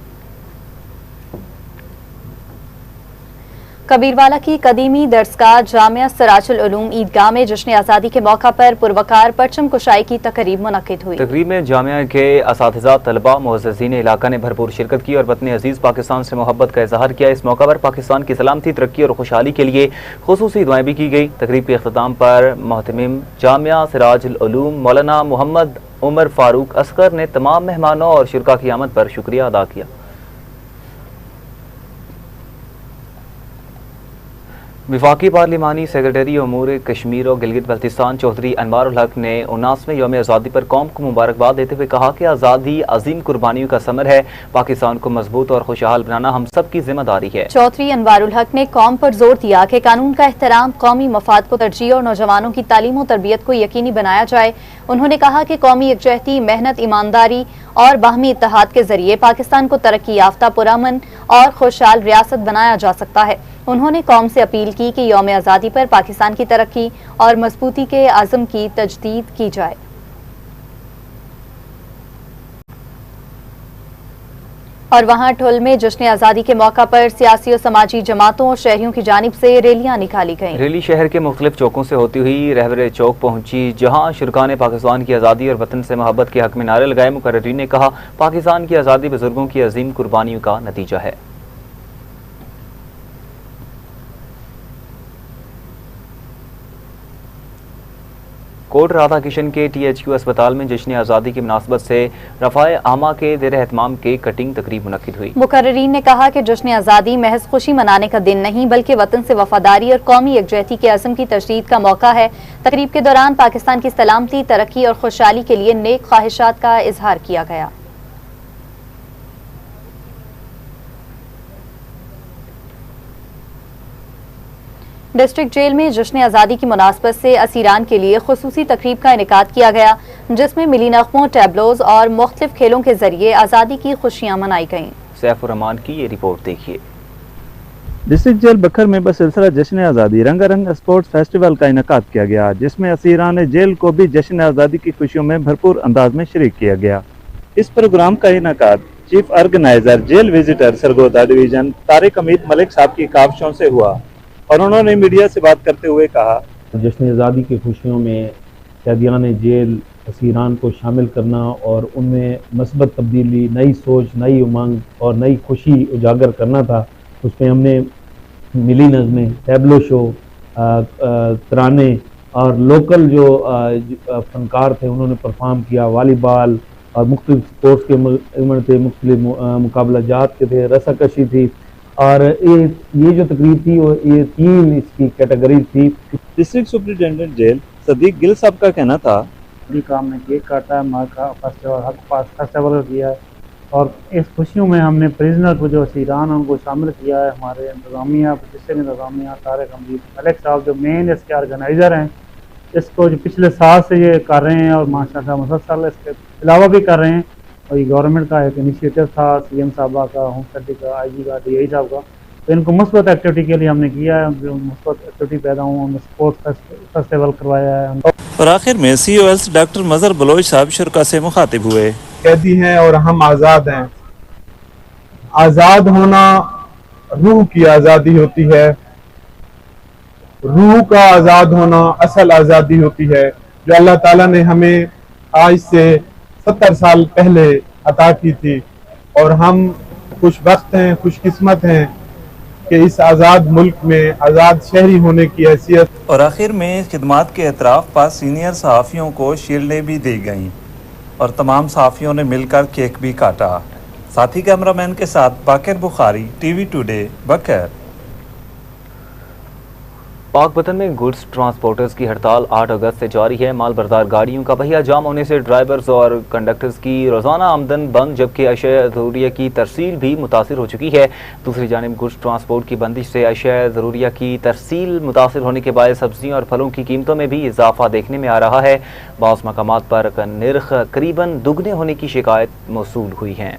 कबीरवाला की कदीमी दरसगाह जामिया सराजुल उलूम ईदगाह में जश्न आज़ादी के मौका पर पुरवकार परचम कुशाई की तकरीब मुनक्किद हुई। तकरीब में जामिया के असातिज़ा, तलबा, मुअज़्ज़िज़ीन इलाका ने भरपूर शिरकत की और वतन अजीज़ पाकिस्तान से मोहब्बत का इजहार किया। इस मौका पर पाकिस्तान की सलामती, तरक्की और खुशहाली के लिए खुसूसी दुआएं भी की गई। तकरीब के अख्ताम पर मोहतमिम जामिया सराजुल उलूम मौलाना मोहम्मद उमर फारूक असगर ने तमाम मेहमानों और शुरका की आमद पर शुक्रिया अदा किया। वफाकी पार्लिमानी सेक्रेटरी अमूर कश्मीर और गिलगित बल्तिस्तान चौधरी अनवारुल हक ने 79वें यौम आज़ादी पर कौम को मुबारकबाद देते हुए कहा कि आज़ादी अजीम कुर्बानियों का समर है। पाकिस्तान को मजबूत और खुशहाल बनाना हम सब की जिम्मेदारी है। चौधरी अनवारुल हक ने कौम पर जोर दिया कि कानून का एहतराम, कौमी मफाद को तरजीह और नौजवानों की तालीम और तरबियत को यकीनी बनाया जाए। उन्होंने कहा कि कौमी यकजहती, मेहनत, ईमानदारी और बाहमी इत्तेहाद के जरिए पाकिस्तान को तरक्की याफ्ता, पुरअमन और खुशहाल रियासत बनाया जा सकता है। उन्होंने कौम से अपील की कि यौम आज़ादी पर पाकिस्तान की तरक्की और मजबूती के आज़म की तजदीद की जाए। और वहां ठुल में जश्न आज़ादी के मौका पर सियासी और समाजी जमातों और शहरियों की जानिब से रैलियां निकाली गईं। रैली शहर के मुख्तलिफ चौकों से होती हुई रहबर चौक पहुंची, जहां शुरकान पाकिस्तान की आज़ादी और वतन से मोहब्बत के हक में नारे लगाए। मुकर्रीरीन ने कहा, पाकिस्तान की आज़ादी बुजुर्गों की अजीम कुर्बानियों का नतीजा है। कोट राधा किशन के THQ अस्पताल में जश्न आज़ादी की मुनासबत से रफ़ाए आमा के ज़ेर एहतमाम केक कटिंग तकरीब मुनक्किद हुई। मुकर्रीरीन ने कहा कि जश्न आज़ादी महज खुशी मनाने का दिन नहीं बल्कि वतन से वफादारी और कौमी यकजहती के अज़म की तजदीद का मौका है। तकरीब के दौरान पाकिस्तान की सलामती, तरक्की और खुशहाली के लिए नेक ख्वाहिशात का इजहार किया गया। डिस्ट्रिक्ट जेल में जश्न आज़ादी की मुनासबत से असीरान के लिए खुसूसी तकरीब का इनेकाद किया गया, जिसमें मिली नग़मों, टैबलोज और मुख्तलिफ खेलों के जरिए आज़ादी की खुशियाँ मनाई गईं। सैफुर रहमान की ये रिपोर्ट देखिए। डिस्ट्रिक्ट जेल बखर में बसिलसिला जश्न आज़ादी रंगारंग स्पोर्ट्स फेस्टिवल का इनेकाद किया गया, जिसमें असीरान जेल को भी जश्न आज़ादी की खुशियों में भरपूर अंदाज में शरीक किया गया। इस प्रोग्राम का इनेकाद chief organiser jail visitor Sargodha division Tariq Hameed Malik साहब की काविशों से हुआ और उन्होंने मीडिया से बात करते हुए कहा, जश्न आज़ादी की खुशियों में कैदियान जेल असीरान को शामिल करना और उनमें मस्बत तब्दीली, नई सोच, नई उमंग और नई खुशी उजागर करना था। उसमें हमने मिली नज़में, टैबलो शो, तराने और लोकल जो फनकार थे उन्होंने परफॉर्म किया। वॉलीबॉल और मुख्तलिफ स्पोर्ट्स के इवेंट थे, मुख्तलिफ मुकाबला जात के थे, रस्साकशी थी और ये जो तकरीब थी वो ये 3 इसकी कैटेगरी थी। District superintendent jail Sadiq Gill साहब का कहना था, काम ने केक काटा, मार्का फेस्टिवल किया और इस खुशियों में हमने प्रिजनर को जो असीरान उनको शामिल किया है। हमारे इंतज़ामिया, डिस्ट्रिक्ट इंतज़ामिया, तारिक अमीद मलिक साहब जो मेन इसके ऑर्गेनाइज़र हैं, इसको जो पिछले साल से ये कर रहे हैं और माशाल्लाह मुसलसल इसके अलावा भी कर रहे हैं। और ये गवर्नमेंट का एक इनिशिएटिव था, CM साहबा का, होम सेक्रेटरी का, IG का, DI साहब का, तो इनको मुस्बत एक्टिविटी के लिए हमने किया है। जो मुस्बत एक्टिविटी पैदा हुआ, हमने स्पोर्ट्स फेस्टिवल करवाया है। और आखिर में COS डॉक्टर मजहर बलोच साहब शुरा से मुखातिब हुए। कैदी हैं और हम आज़ाद हैं। आज़ाद होना रूह की आज़ादी होती है, रूह का आज़ाद होना असल आज़ादी होती है, जो अल्लाह ताला ने हमें आज से 70 साल पहले अता की थी। और हम खुशबख्त हैं, खुशकिस्मत हैं कि इस आज़ाद मुल्क में आज़ाद शहरी होने की हैसियत। और आखिर में खिदमात के एतराफ़ पर सीनियर सहाफ़ियों को शील्डें भी दी गईं और तमाम सहाफ़ियों ने मिलकर केक भी काटा। साथी कैमरामैन के साथ बाकर बुखारी, TV टुडे, बकर। पाकपतन में गुड्स ट्रांसपोर्टर्स की हड़ताल 8 अगस्त से जारी है। माल बरदार गाड़ियों का पहिया जाम होने से ड्राइवर्स और कंडक्टर्स की रोज़ाना आमदन बंद, जबकि अशया ज़रूरिया की तरसील भी मुतासिर हो चुकी है। दूसरी जानिब गुड्स ट्रांसपोर्ट की बंदिश से अशया ज़रूरिया की तरसील मुतासिर होने के बाद सब्जियों और फलों की कीमतों में भी इजाफा देखने में आ रहा है। बाज़ मकामात पर निर्ख करीबन दुगने होने की शिकायत मौसूल हुई हैं।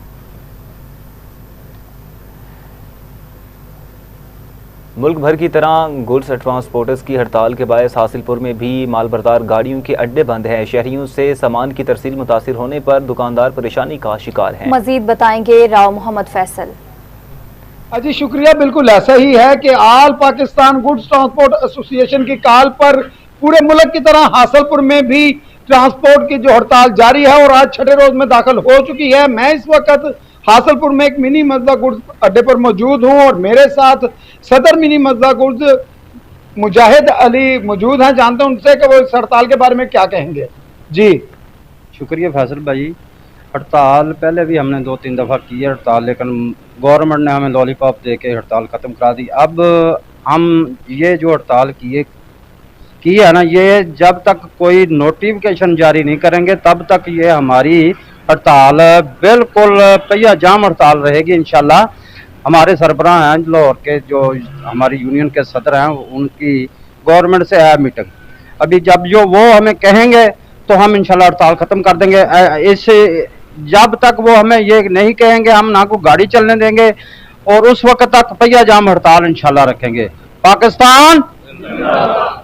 मुल्क भर की तरह गुड्स ट्रांसपोर्टर्स की हड़ताल के बायस हासिलपुर में भी मालबरदार गाड़ियों के अड्डे बंद हैं। शहरियों से सामान की तरसील मुतासिर होने पर दुकानदार परेशानी का शिकार हैं। मजीद बताएंगे राव मोहम्मद फैसल। जी शुक्रिया, बिल्कुल ऐसा ही है कि आल पाकिस्तान गुड्स ट्रांसपोर्ट एसोसिएशन की काल पर पूरे मुल्क की तरह हासिलपुर में भी ट्रांसपोर्ट की जो हड़ताल जारी है और आज 6ठे रोज में दाखिल हो चुकी है। मैं इस वक्त हासिलपुर में एक मिनी मजदा गुड्स अड्डे पर मौजूद हूं और मेरे साथ सदर मिनी मजदा गुड्स मुजाहिद अली मौजूद हैं। जानते हैं उनसे कि वो इस हड़ताल के बारे में क्या कहेंगे। जी शुक्रिया फैसल भाई। हड़ताल पहले भी हमने 2-3 दफ़ा की है हड़ताल, लेकिन गवर्नमेंट ने हमें लॉलीपॉप दे के हड़ताल ख़त्म करा दी। अब हम ये जो हड़ताल की है ना, ये जब तक कोई नोटिफिकेशन जारी नहीं करेंगे तब तक ये हमारी हड़ताल बिल्कुल पहिया जाम हड़ताल रहेगी इंशाल्लाह। हमारे सरबराह हैं लाहौर के, जो हमारी यूनियन के सदर हैं, उनकी गवर्नमेंट से है मीटिंग। अभी जब जो वो हमें कहेंगे तो हम इंशाल्लाह हड़ताल ख़त्म कर देंगे। इससे जब तक वो हमें ये नहीं कहेंगे हम ना को गाड़ी चलने देंगे, और उस वक्त तक पहिया जाम हड़ताल इंशाल्लाह रखेंगे। पाकिस्तान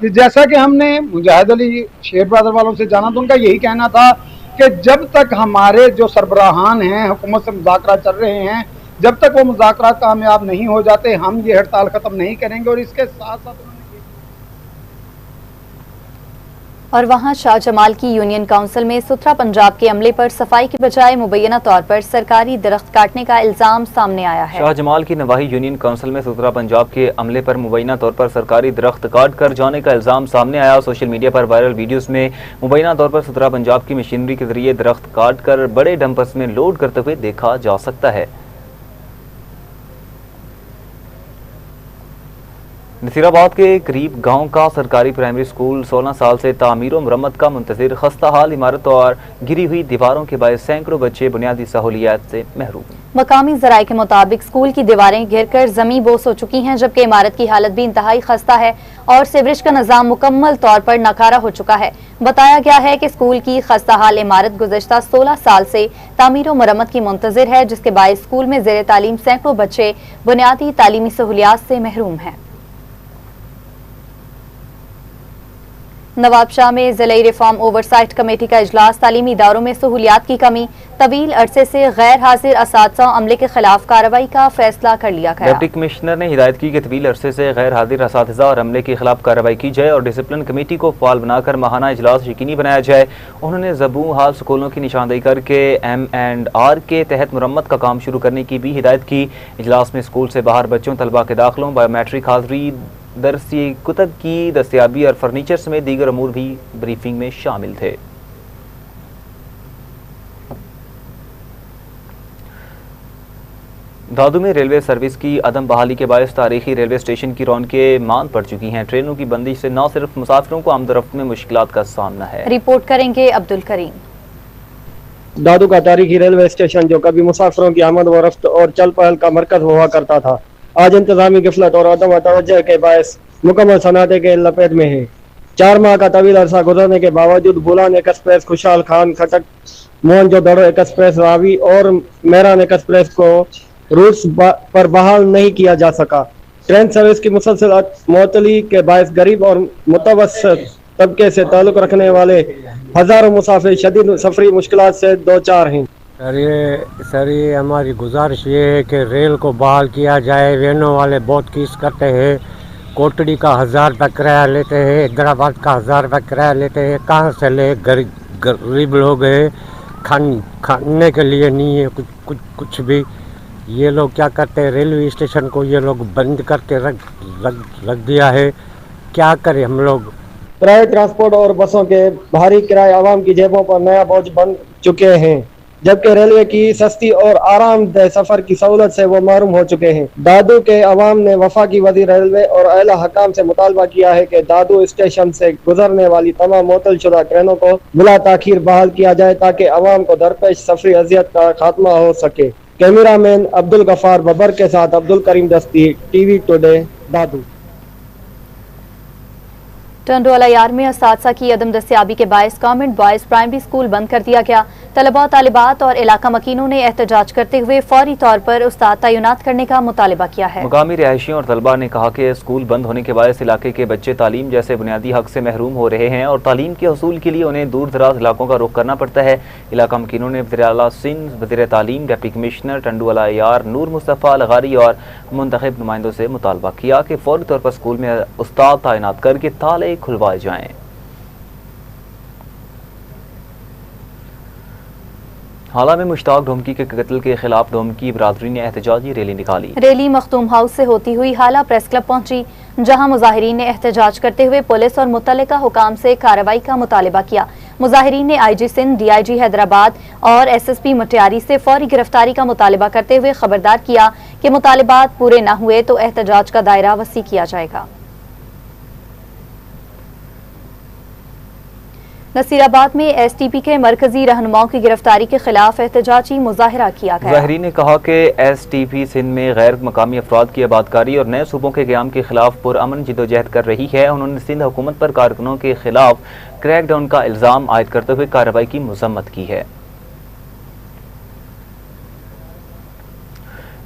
जैसा कि हमने मुजाहिद अली शेर ब्रदर वालों से जाना, तो उनका यही कहना था कि जब तक हमारे जो सरबराहान हैं हुकूमत से मुज़ाकरा चल रहे हैं, जब तक वो मुज़ाकरा कामयाब नहीं हो जाते हम ये हड़ताल ख़त्म नहीं करेंगे। और इसके साथ साथ और वहां शाह जमाल की यूनियन काउंसिल में सुथरा पंजाब के अमले पर सफाई की बजाय मुबैना तौर पर सरकारी दरख्त काटने का इल्जाम सामने आया है। शाह जमाल की नवाही यूनियन काउंसिल में सुथरा पंजाब के अमले पर मुबैना तौर पर सरकारी दरख्त काट कर जाने का इल्जाम सामने आया। सोशल मीडिया पर वायरल वीडियोस में मुबैना तौर पर सुथरा पंजाब की मशीनरी के जरिए दरख्त काट कर बड़े डंपर्स में लोड करते हुए देखा जा सकता है। नसीराबाद के करीब गांव का सरकारी प्राइमरी स्कूल 16 साल से तामीर व मरम्मत का मुंतज़िर खस्ता हाल इमारत और गिरी हुई दीवारों के बायस सैकड़ों बच्चे बुनियादी सहूलियात से महरूम। मकामी ज़राए के मुताबिक स्कूल की दीवारें गिरकर ज़मीं बोस हो चुकी हैं, जबकि इमारत की हालत भी इंतहाई खस्ता है और सीवरेज का निज़ाम मुकम्मल तौर पर नाकारा हो चुका है। बताया गया है कि स्कूल की खस्ता हाल इमारत गुज़श्ता 16 साल से तामीर व मरम्मत की मुंतज़िर है, जिसके बायस स्कूल में ज़ेर तालीम सैकड़ों बच्चे बुनियादी तालीमी सहूलियात से महरूम हैं। नवाबशाह में ज़िले रिफॉर्म ओवरसाइट कमेटी का इजलास, तालीमी इदारों में सहूलियात की कमी, तवील अरसे से गैर हाजिर असातिज़ा अमले के खिलाफ कार्रवाई का फैसला कर लिया गया। डिप्टी कमिश्नर ने हिदायत की कि तवील अरसे से गैर हाजिर असातिज़ा और अमले के खिलाफ कार्रवाई की जाए और डिसिप्लिन कमेटी को फाल बनाकर माहाना इजलास यकीनी बनाया जाए। उन्होंने ज़बू हाल स्कूलों की निशानदेही करके M&R के तहत मुरम्मत का काम शुरू करने की भी हिदायत की। इजलास में स्कूल से बाहर बच्चों, तलबा के दाखिलों, बायोमेट्रिक हाज़री, दरसी कुतब की दस्तयाबी और फर्नीचर समेत दीगर अमूर भी ब्रीफिंग में शामिल थे। दादू में रेलवे सर्विस की अदम बहाली के बायस तारीखी रेलवे स्टेशन की रौनकें मांद पड़ चुकी हैं। ट्रेनों की बंदिश से न सिर्फ मुसाफिरों को आमदरफ्त में मुश्किलात का सामना है। रिपोर्ट करेंगे अब्दुल करीम। दादू का तारीखी रेलवे स्टेशन जो कभी मुसाफिरों की आमद व रफ्त और चल पहल का मरकज हुआ करता था, आज इंतजामी गिफलत और अदम तवज्जो के बायस मुकम्मल सनाते के लपेट में है। 4 माह का तवील अरसा गुजरने के बावजूद बुलान एक्सप्रेस, खुशहाल खान खटक, मोहनजोदड़ो एक्सप्रेस, रावी और मेहरान एक्सप्रेस को रूट्स पर बहाल नहीं किया जा सका। ट्रेन सर्विस की मुसलसल मुअत्तली के बायस गरीब और मुतवस्सित तबके से ताल्लुक रखने वाले हजारों मुसाफिर शदीद सफरी मुश्किलात से दो चार हैं। सर ये हमारी गुजारिश ये है कि रेल को बहाल किया जाए। वैनों वाले बहुत किस करते हैं, कोटड़ी का 1000 रुपये किराया लेते हैं, हैदराबाद का 1000 रुपये किराया लेते हैं। कहाँ से ले? गरीब लोग हैं, खाने के लिए नहीं है कुछ भी। ये लोग क्या करते हैं, रेलवे स्टेशन को ये लोग बंद करके रख दिया है। क्या करें हम लोग? प्राइवेट ट्रांसपोर्ट और बसों के भारी किराए आवाम की जेबों पर नया बोझ बन चुके हैं, जबकि रेलवे की सस्ती और आरामदेह सफर की सहूलत से वो महरूम हो चुके हैं। दादू के अवाम ने वफाकी वज़ीर रेलवे और आला हकाम से मुतालबा किया है कि दादू स्टेशन से गुजरने वाली तमाम मुअत्तल ट्रेनों को बिला ताखीर बहाल किया जाए ताकि अवाम को दरपेश सफरी अजियत का खात्मा हो सके। कैमरामैन अब्दुल गफार बबर के साथ अब्दुल करीम दस्ती, टीवी टुडे, दादू। टंडोला यार में असातिज़ा की अदम दस्तियाबी के बायस गवर्नमेंट बॉयज प्राइमरी स्कूल बंद कर दिया गया। तलबा, तालिबात और इलाका मकीनों ने एहतजाज करते हुए फौरी तौर पर उस्ताद तैनात करने का मुतालबा किया है। मुकामी रिहायशियों और तलबा ने कहा कि स्कूल बंद होने के बायस इलाके के बच्चे तालीम जैसे बुनियादी हक से महरूम हो रहे हैं और तालीम के हसूल के लिए उन्हें दूर दराज इलाकों का रुख करना पड़ता है। इलाका मकीनों ने वज़ीर आला सिंध, वज़ीर तालीम, डिप्टी कमिश्नर टंडोला यार नूर मुस्तफ़ा लगारी और मुंतखब नुमाइंदों से मुतालबा किया कि फौरी तौर पर स्कूल में उस्ताद तैनात करके ताले खुलवाए जाएं। हाला में मुश्ताक ढोमकी के कत्ल के खिलाफ ढोमकी बरादरी ने एहतजाजी रैली निकाली। रैली मखदूम हाउस से होती हुई हाला प्रेस क्लब पहुंची, जहां मुजाहिरीन ने एहतजाज करते हुए पुलिस और मुतल्लिका हुकाम से कार्रवाई का मुतालबा किया। मुजाहिरीन ने IG सिंध, DIG हैदराबाद और SSP मटियारी से फौरी गिरफ्तारी का मुतालबा करते हुए खबरदार किया कि मुतालिबात पूरे न हुए तो एहतजाज का दायरा वसी किया जाएगा। नसीराबाद में एसटीपी के मरकजी रहनुमाओं की गिरफ्तारी के खिलाफ एहतजाजी मुजाहिरा किया गया। ज़ाहिरीन ने कहा कि एसटीपी सिंध में गैर मकामी अफराद की आबादकारी और नए सूबों के क़याम के खिलाफ पुरअमन जिदोजहद कर रही है। उन्होंने सिंध हुकूमत पर कारकुनों के खिलाफ क्रैकडाउन का इल्ज़ाम आयद करते हुए कार्रवाई की मजम्मत की है।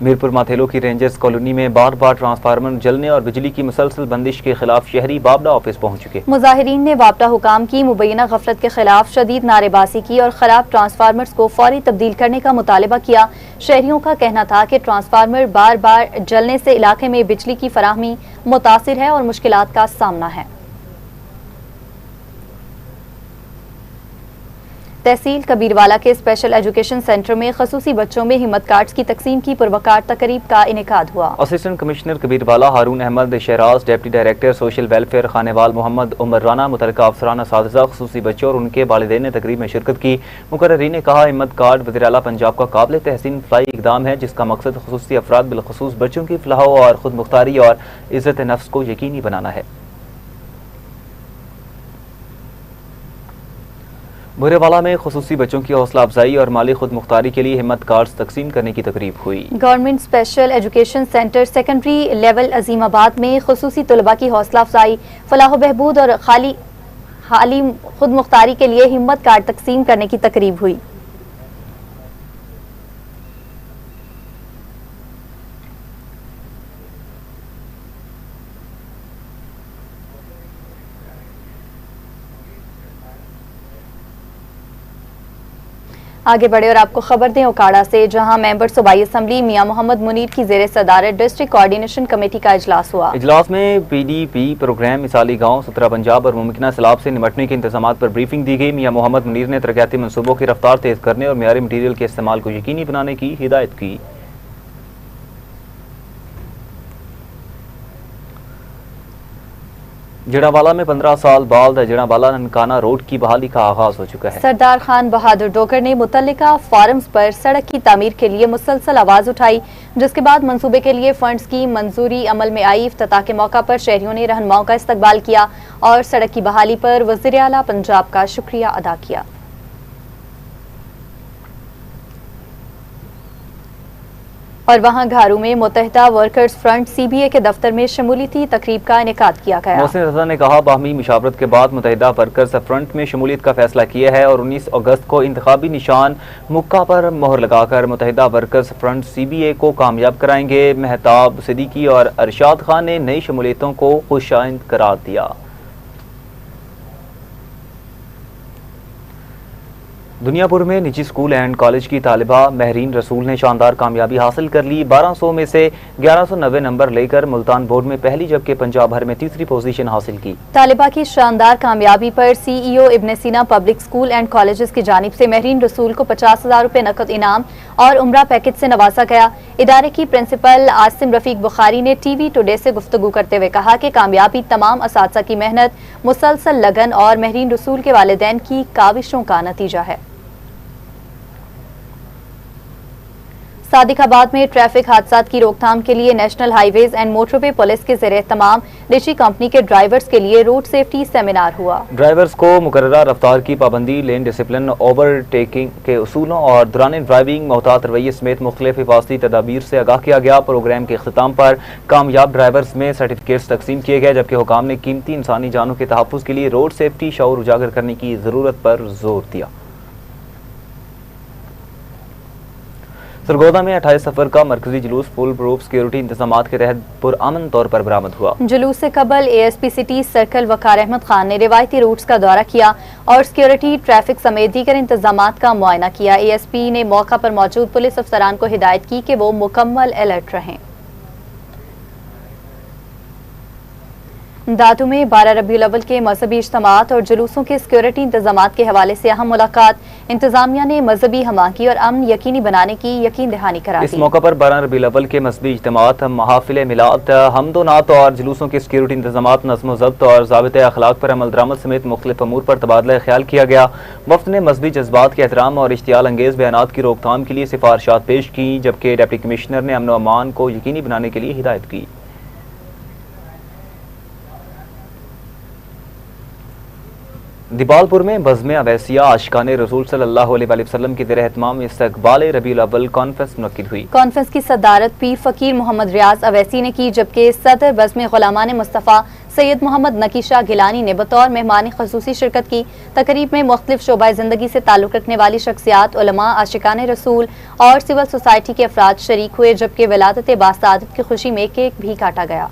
मीरपुर माथेलो की रेंजर्स कॉलोनी में बार बार ट्रांसफार्मर जलने और बिजली की मुसलसल बंदिश के खिलाफ शहरी बाबडा ऑफिस पहुंच चुके। मुजाहिरीन ने बाबडा हुकाम की मुबैना गफलत के खिलाफ शदीद नारेबाजी की और खराब ट्रांसफार्मर्स को फौरी तब्दील करने का मुतालबा किया। शहरियों का कहना था कि ट्रांसफार्मर बार बार जलने से इलाके में बिजली की फराहमी मुतासिर है और मुश्किलात का सामना है। तहसील कबीरवाला के स्पेशल एजुकेशन सेंटर में खसूसी बच्चों में हिम्मत कार्ड्स की तकसीम की पुरवकार तकरीब का इनेकाद हुआ। Assistant commissioner Kabirwala Haroon Ahmed Shahraz, deputy director social welfare Khanewal Mohammad Umar Rana, मुतल्लिका अफसरान, असातिज़ा, खसूसी बच्चे और उनके वालिदैन ने तकरीब में शिरकत की। मुकर्ररीन ने कहा, हिम्मत कार्ड वज़ीर आला पंजाब का काबिल तहसीन फलाई इकदाम है जिसका मकसद खसूसी अफराद बिलखसूस बच्चों की फलाह और खुद मुख्तारी और इज़्ज़त नफ्स को यकीनी बनाना है। बुरेवाला में खसूसी बच्चों की हौसला अफजाई और माली खुद मुख्तारी के लिए हिम्मत कार्ड्स तकसीम करने की तकरीब हुई। Government special education centre secondary level Azimabad में खसूसी तलबा की हौसला अफजाई, फलाह बहबूद और हाली खुद मुख्तारी के लिए हिम्मत कार्ड तकसीम करने की तकरीब हुई। आगे बढ़े और आपको खबर दें ओकाड़ा से, जहां मेंबर सूबाई असम्बली मियां मोहम्मद मुनीर की जेर सदारत डिस्ट्रिक्ट कोऑर्डिनेशन कमेटी का इजलास हुआ। इजलास में पीडीपी प्रोग्राम मिसाली गांव, सतरा पंजाब और मुमकिन सैलाब से निपटने के इंतजाम पर ब्रीफिंग दी गई। मियां मोहम्मद मुनीर ने तरक्याती मनसूबों की रफ्तार तेज करने और मियारी मटीरियल के इस्तेमाल को यकीनी बनाने की हिदायत की। जिड़ावाला में 15 साल बाद जिड़ावाला ननकाना रोड की बहाली का आगाज हो चुका है। सरदार खान बहादुर डोगर ने मुतल्लिका फार्म्स पर सड़क की तामीर के लिए मुसलसल आवाज उठाई, जिसके बाद मंसूबे के लिए फंड्स की मंजूरी अमल में आई। इफ्तिताह के मौका पर शहरियों ने रहनुमाओं का इस्तकबाल किया और सड़क की बहाली पर वज़ीर आला पंजाब का शुक्रिया अदा किया। और वहां घारू में मुत्तहिदा वर्कर्स फ्रंट सीबीए के दफ्तर में शमूलियती तकरीब का इनेकाद किया गया। मोहसिन रज़ा ने कहा, बाहमी मुशावरत के बाद मुत्तहिदा वर्कर्स फ्रंट में शमूलियत का फैसला किया है और 19 अगस्त को इंतखाबी निशान मुक्का पर मोहर लगाकर मुत्तहिदा वर्कर्स फ्रंट सीबीए को कामयाब कराएंगे। महताब सिद्दीकी और अरशाद खान ने नई शमूलियतों को खुशाइंद करार दिया। दुनियापुर में निजी स्कूल एंड कॉलेज की तालिबा महरीन रसूल ने शानदार कामयाबी हासिल कर ली। 1200 में से 1190 नंबर लेकर मुल्तान बोर्ड में पहली जबकि पंजाब भर में तीसरी पोजीशन हासिल की। तालिबा की शानदार कामयाबी पर सीईओ इब्न सीना पब्लिक स्कूल एंड कॉलेजेस की जानिब से महरीन रसूल को 50,000 रुपए नकद इनाम और उम्रा पैकेज से नवाजा गया। इदारे की प्रिंसिपल आसिम रफीक बुखारी ने टीवी टुडे से गुफ्तगू करते हुए कहा कि कामयाबी तमाम असातिज़ा की मेहनत, मुसलसल लगन और महरीन रसूल के वालिदैन की काविशों का नतीजा है। सादिकाबाद में ट्रैफिक हादसात की रोकथाम के लिए national highways and motorway police के ज़रिए तमाम निजी कंपनी के ड्राइवर्स के लिए रोड सेफ्टी सेमिनार हुआ। ड्राइवर्स को मुकर्ररा रफ्तार की पाबंदी, लेन डिसिप्लिन, ओवरटेकिंग के उसूलों और दौरान ड्राइविंग मोहतात रवैये समेत मुख्तलिफ हिफाजती तदाबीर से आगाह किया गया। प्रोग्राम के अख्तिताम पर कामयाब ड्राइवर्स में सर्टिफिकेट्स तकसीम किए गए, जबकि हुकाम ने कीमती इंसानी जानों के तहफ़्फ़ुज़ के लिए रोड सेफ्टी शऊर उजागर करने की ज़रूरत पर जोर दिया। सरगोदा में 28 सफर का मरकजी जुलूस फुल प्रूफ सिक्योरिटी इंतजामात के तहत पुरअमन तौर पर बरामद हुआ। जुलूस से कबल एएसपी सिटी सर्कल वकार अहमद खान ने रिवायती रूट्स का दौरा किया और सिक्योरिटी, ट्रैफिक समेत दीगर इंतजामात का मुआयना किया। एएसपी ने मौका पर मौजूद पुलिस अफसरान को हिदायत की कि वो मुकम्मल अलर्ट रहें। दादू में 12 रबीउल अव्वल के मजहबी इज्तिमात और जुलूसों के सिक्योरिटी इंतजामात के हवाले से अहम मुलाकात। इंतजामिया ने मजहबी हमाकी और अमन यकीनी बनाने की यकीन दहानी करा दी। इस मौका पर 12 रबीउल अव्वल के मजहबी इज्तिमात, महाफिल मिलाद, हमदोनात और जुलूसों के सिक्योरिटी इंतजामात, नज़्म ज़ब्त और ज़ाबिते अखलाक पर अमल दरामद समेत मुख्तलिफ अमूर पर तबादला ख्याल किया गया। वफ्द ने मजहबी जज्बात के एहतराम और इश्तियाल अंगेज बयानात की रोकथाम के लिए सिफारिशात पेश की, जबकि डिप्टी कमिश्नर ने अमन व अमान को यकीनी बनाने के लिए हिदायत की। दिबालपुर में बज़्म अवैसिया आशिकाने रसूल सल्लल्लाहु अलैहि वसल्लम के ज़ेर एहतमाम इस्तक़बाल रबीउल अव्वल कॉन्फ्रेंस मुनक्किद हुई। कॉन्फ्रेंस की सदारत पीर फ़कीर मोहम्मद रियाज अवैसी ने की, जबकि सदर बज़्म ग़ुलामान मुस्तफ़ा सैयद मोहम्मद नकीशा गिलानी ने बतौर मेहमान ख़ुसूसी शिरकत की। तकरीब में मुख्तलिफ शोबा ज़िंदगी से ताल्लुक़ रखने वाली शख्सियात, उलमा, आशिकाने रसूल और सिविल सोसाइटी के अफराद शरीक हुए, जबकि विलादत बासादत की खुशी में केक भी काटा गया।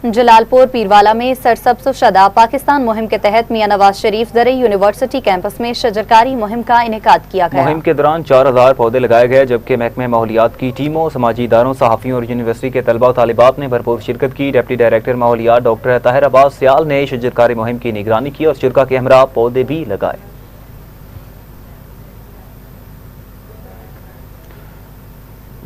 जलालपुर पीरवाला में सरसब्ज़ शदा पाकिस्तान मुहिम के तहत मियां नवाज शरीफ ज़रई यूनिवर्सिटी कैंपस में शजरकारी मुहिम का इनेकाद किया गया। मुहिम के दौरान 4000 पौधे लगाए गए, जबकि महकमे माहौलियात की टीमों, समाजी इदारों, सहाफ़ियों और यूनिवर्सिटी के तलबा और तालिबात ने भरपूर शिरकत की। डिप्टी डायरेक्टर माहौलियात डॉक्टर ताहिर अब्बास सियाल ने शजरकारी मुहिम की निगरानी की और शिरका के हमरा पौधे भी लगाए।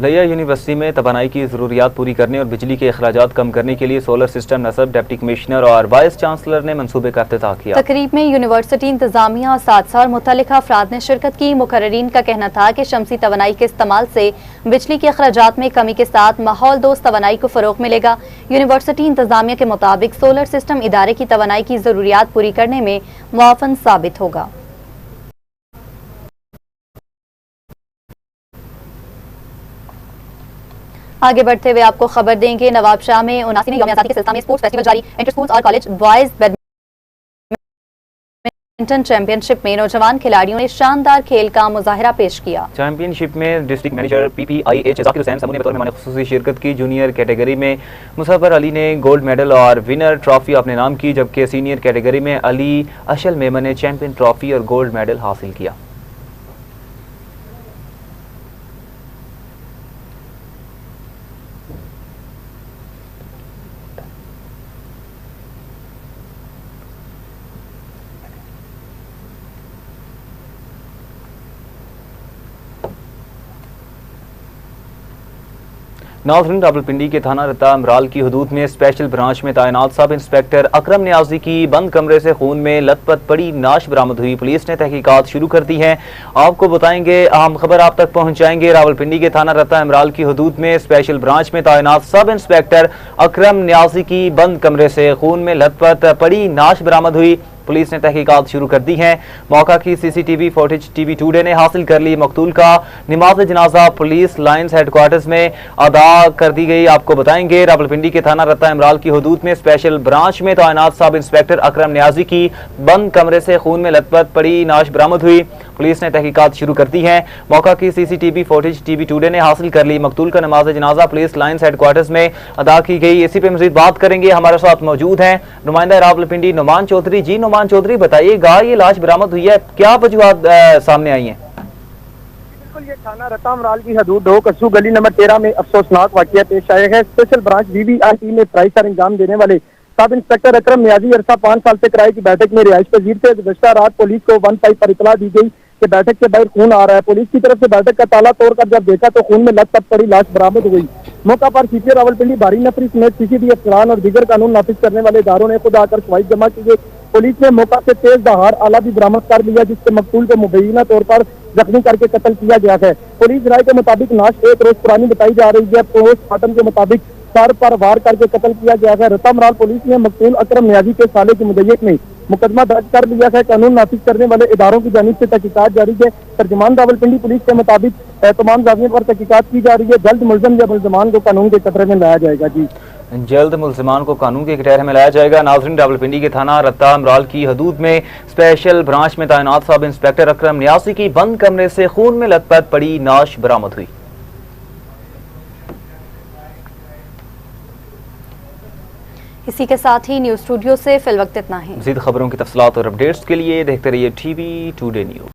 लिया यूनिवर्सिटी में तवानाई की ज़रूरियात पूरी करने और बिजली के अखराजात कम करने के लिए सोलर सिस्टम नस्ब, डिप्टी कमिश्नर और वाइस चांसलर ने मंसूबे का इफ्तिताह किया। तकरीब में यूनिवर्सिटी इंतजामिया और साथ और मुतल्लिका अफराद ने शिरकत की। मुकर्रिरीन का कहना था कि शमसी तवानाई के इस्तेमाल से बिजली के अखराजात में कमी के साथ माहौल दोस्त तवानाई को फ़रोग़ मिलेगा। यूनिवर्सिटी इंतजामिया के मुताबिक सोलर सिस्टम इदारे की तवानाई की ज़रूरियात पूरी करने में मुआवन साबित होगा। आगे बढ़ते हुए आपको खबर देंगे, नवाबशाह में 79वें यौम आज़ादी के सिलसिले में स्पोर्ट्स फेस्टिवल जारी। इंटर स्कूल और कॉलेज बॉयज बैडमिंटन चैंपियनशिप में नौजवान खिलाड़ियों ने शानदार खेल का मुजाहिरा पेश किया। चैंपियनशिप में district manager PPIH Zakir Hussain समूह ने बतौर मेहमान खुसूसी शिरकत की। जूनियर कैटेगरी में मुसफ़र अली ने गोल्ड मेडल और विनर ट्रॉफी अपने नाम की, जबकि सीनियर कैटेगरी में अली अशल मेमन ने चैंपियन ट्रॉफी और गोल्ड मेडल हासिल किया। नाज़रीन, रावलपिंडी के थाना रत्ता अमराल की हदूद में स्पेशल ब्रांच में तैनात सब इंस्पेक्टर अकरम नियाजी की बंद कमरे से खून में लथपथ पड़ी नाश बरामद हुई। पुलिस ने तहकीकात शुरू कर दी हैं। आपको बताएंगे, अहम खबर आप तक पहुंचाएंगे। रावलपिंडी के थाना रत्ता अमराल की हदूद में स्पेशल ब्रांच में तैनात सब इंस्पेक्टर अकरम नियाजी की बंद कमरे से खून में लथपथ पड़ी नाश बरामद हुई। पुलिस ने तहकीकात शुरू कर दी है। मौका की CCTV फुटेज TV टुडे ने हासिल कर ली। मकतूल का नमाज जनाजा पुलिस लाइन्स हेडक्वार्टर्स में अदा कर दी गई। आपको बताएंगे, रावलपिंडी के थाना रत्ता इमराल की हदूद में स्पेशल ब्रांच में तैनात सब इंस्पेक्टर अकरम नियाजी की बंद कमरे से खून में लथपथ पड़ी नाश बरामद हुई। पुलिस ने तहकीकात शुरू कर दी है। मौका की CCTV फुटेज TV टुडे ने हासिल कर ली। मकतूल का नमाज जनाजा पुलिस लाइन्स हेडक्वार्टर्स में अदा की गई। इसी पे मजीद बात करेंगे। हमारे साथ मौजूद हैं नुमाइंदा रावलपिंडी नुमान चौधरी। जी नुमान चौधरी, बताइएगा, ये लाश बरामद हुई है, क्या वजूहात सामने आई हैं? बिल्कुल, ये थाना रत्ता अमराल की हदूद 2 कस्सू गली नंबर 13 में अफसोसनाक वाकया पेश आया है। स्पेशल ब्रांच BBI टीम में प्राइस पर इंजाम देने वाले सब इंस्पेक्टर अकरम नियाजी अरसा 5 साल से किराए की बैठक में रिहाइश पजीर थे। गुज़श्ता रात पुलिस को 1 पाइप पर इतला दी गई कि बैठक के बाहर खून आ रहा है। पुलिस की तरफ से बैठक का ताला तोड़कर जब देखा तो खून में लथपथ पड़ी लाश बरामद हुई। मौका पर CPO रावलपिंडी बारी नफरी समेत CCTV अफसरान और दीगर कानून नाफिज करने वाले इदारों ने खुद आकर शवाहिद जमा किए। पुलिस ने मौका से तेज दहाड़ आला भी बरामद कर लिया, जिससे मकतूल को मुबैना तौर पर जख्मी करके कत्ल किया गया है। पुलिस राय के मुताबिक नाश 1 रोज पुरानी बताई जा रही है। पोस्टमार्टम के मुताबिक सर पर वार करके कत्ल किया गया है। रत्ता अमराल पुलिस ने मकतूल अकरम नियाजी के साले की मुद्दत में मुकदमा दर्ज कर लिया है। कानून नाफिज करने वाले इदारों की जानिब से तहकीकात जारी है। तर्जुमान रावलपिंडी पुलिस के मुताबिक तमाम जामियों पर तहकीकात की जा रही है। जल्द मुलजम या मुलजमान को कानून के कटरे में लाया जाएगा। जी, जल्द मुलजमान को कानून के कटहरे में लाया जाएगा। नाज़रीन, रावलपिंडी के थाना रत्ता अमराल की हदूद में स्पेशल ब्रांच में तैनात सब इंस्पेक्टर अकरम नियाजी की बंद कमरे से खून में लथपथ पड़ी नाश बरामद हुई। इसी के साथ ही न्यूज स्टूडियो से फिल वक्त इतना ही। मज़ीद खबरों की तफसीलात और अपडेट्स के लिए देखते रहिए TV टुडे न्यूज।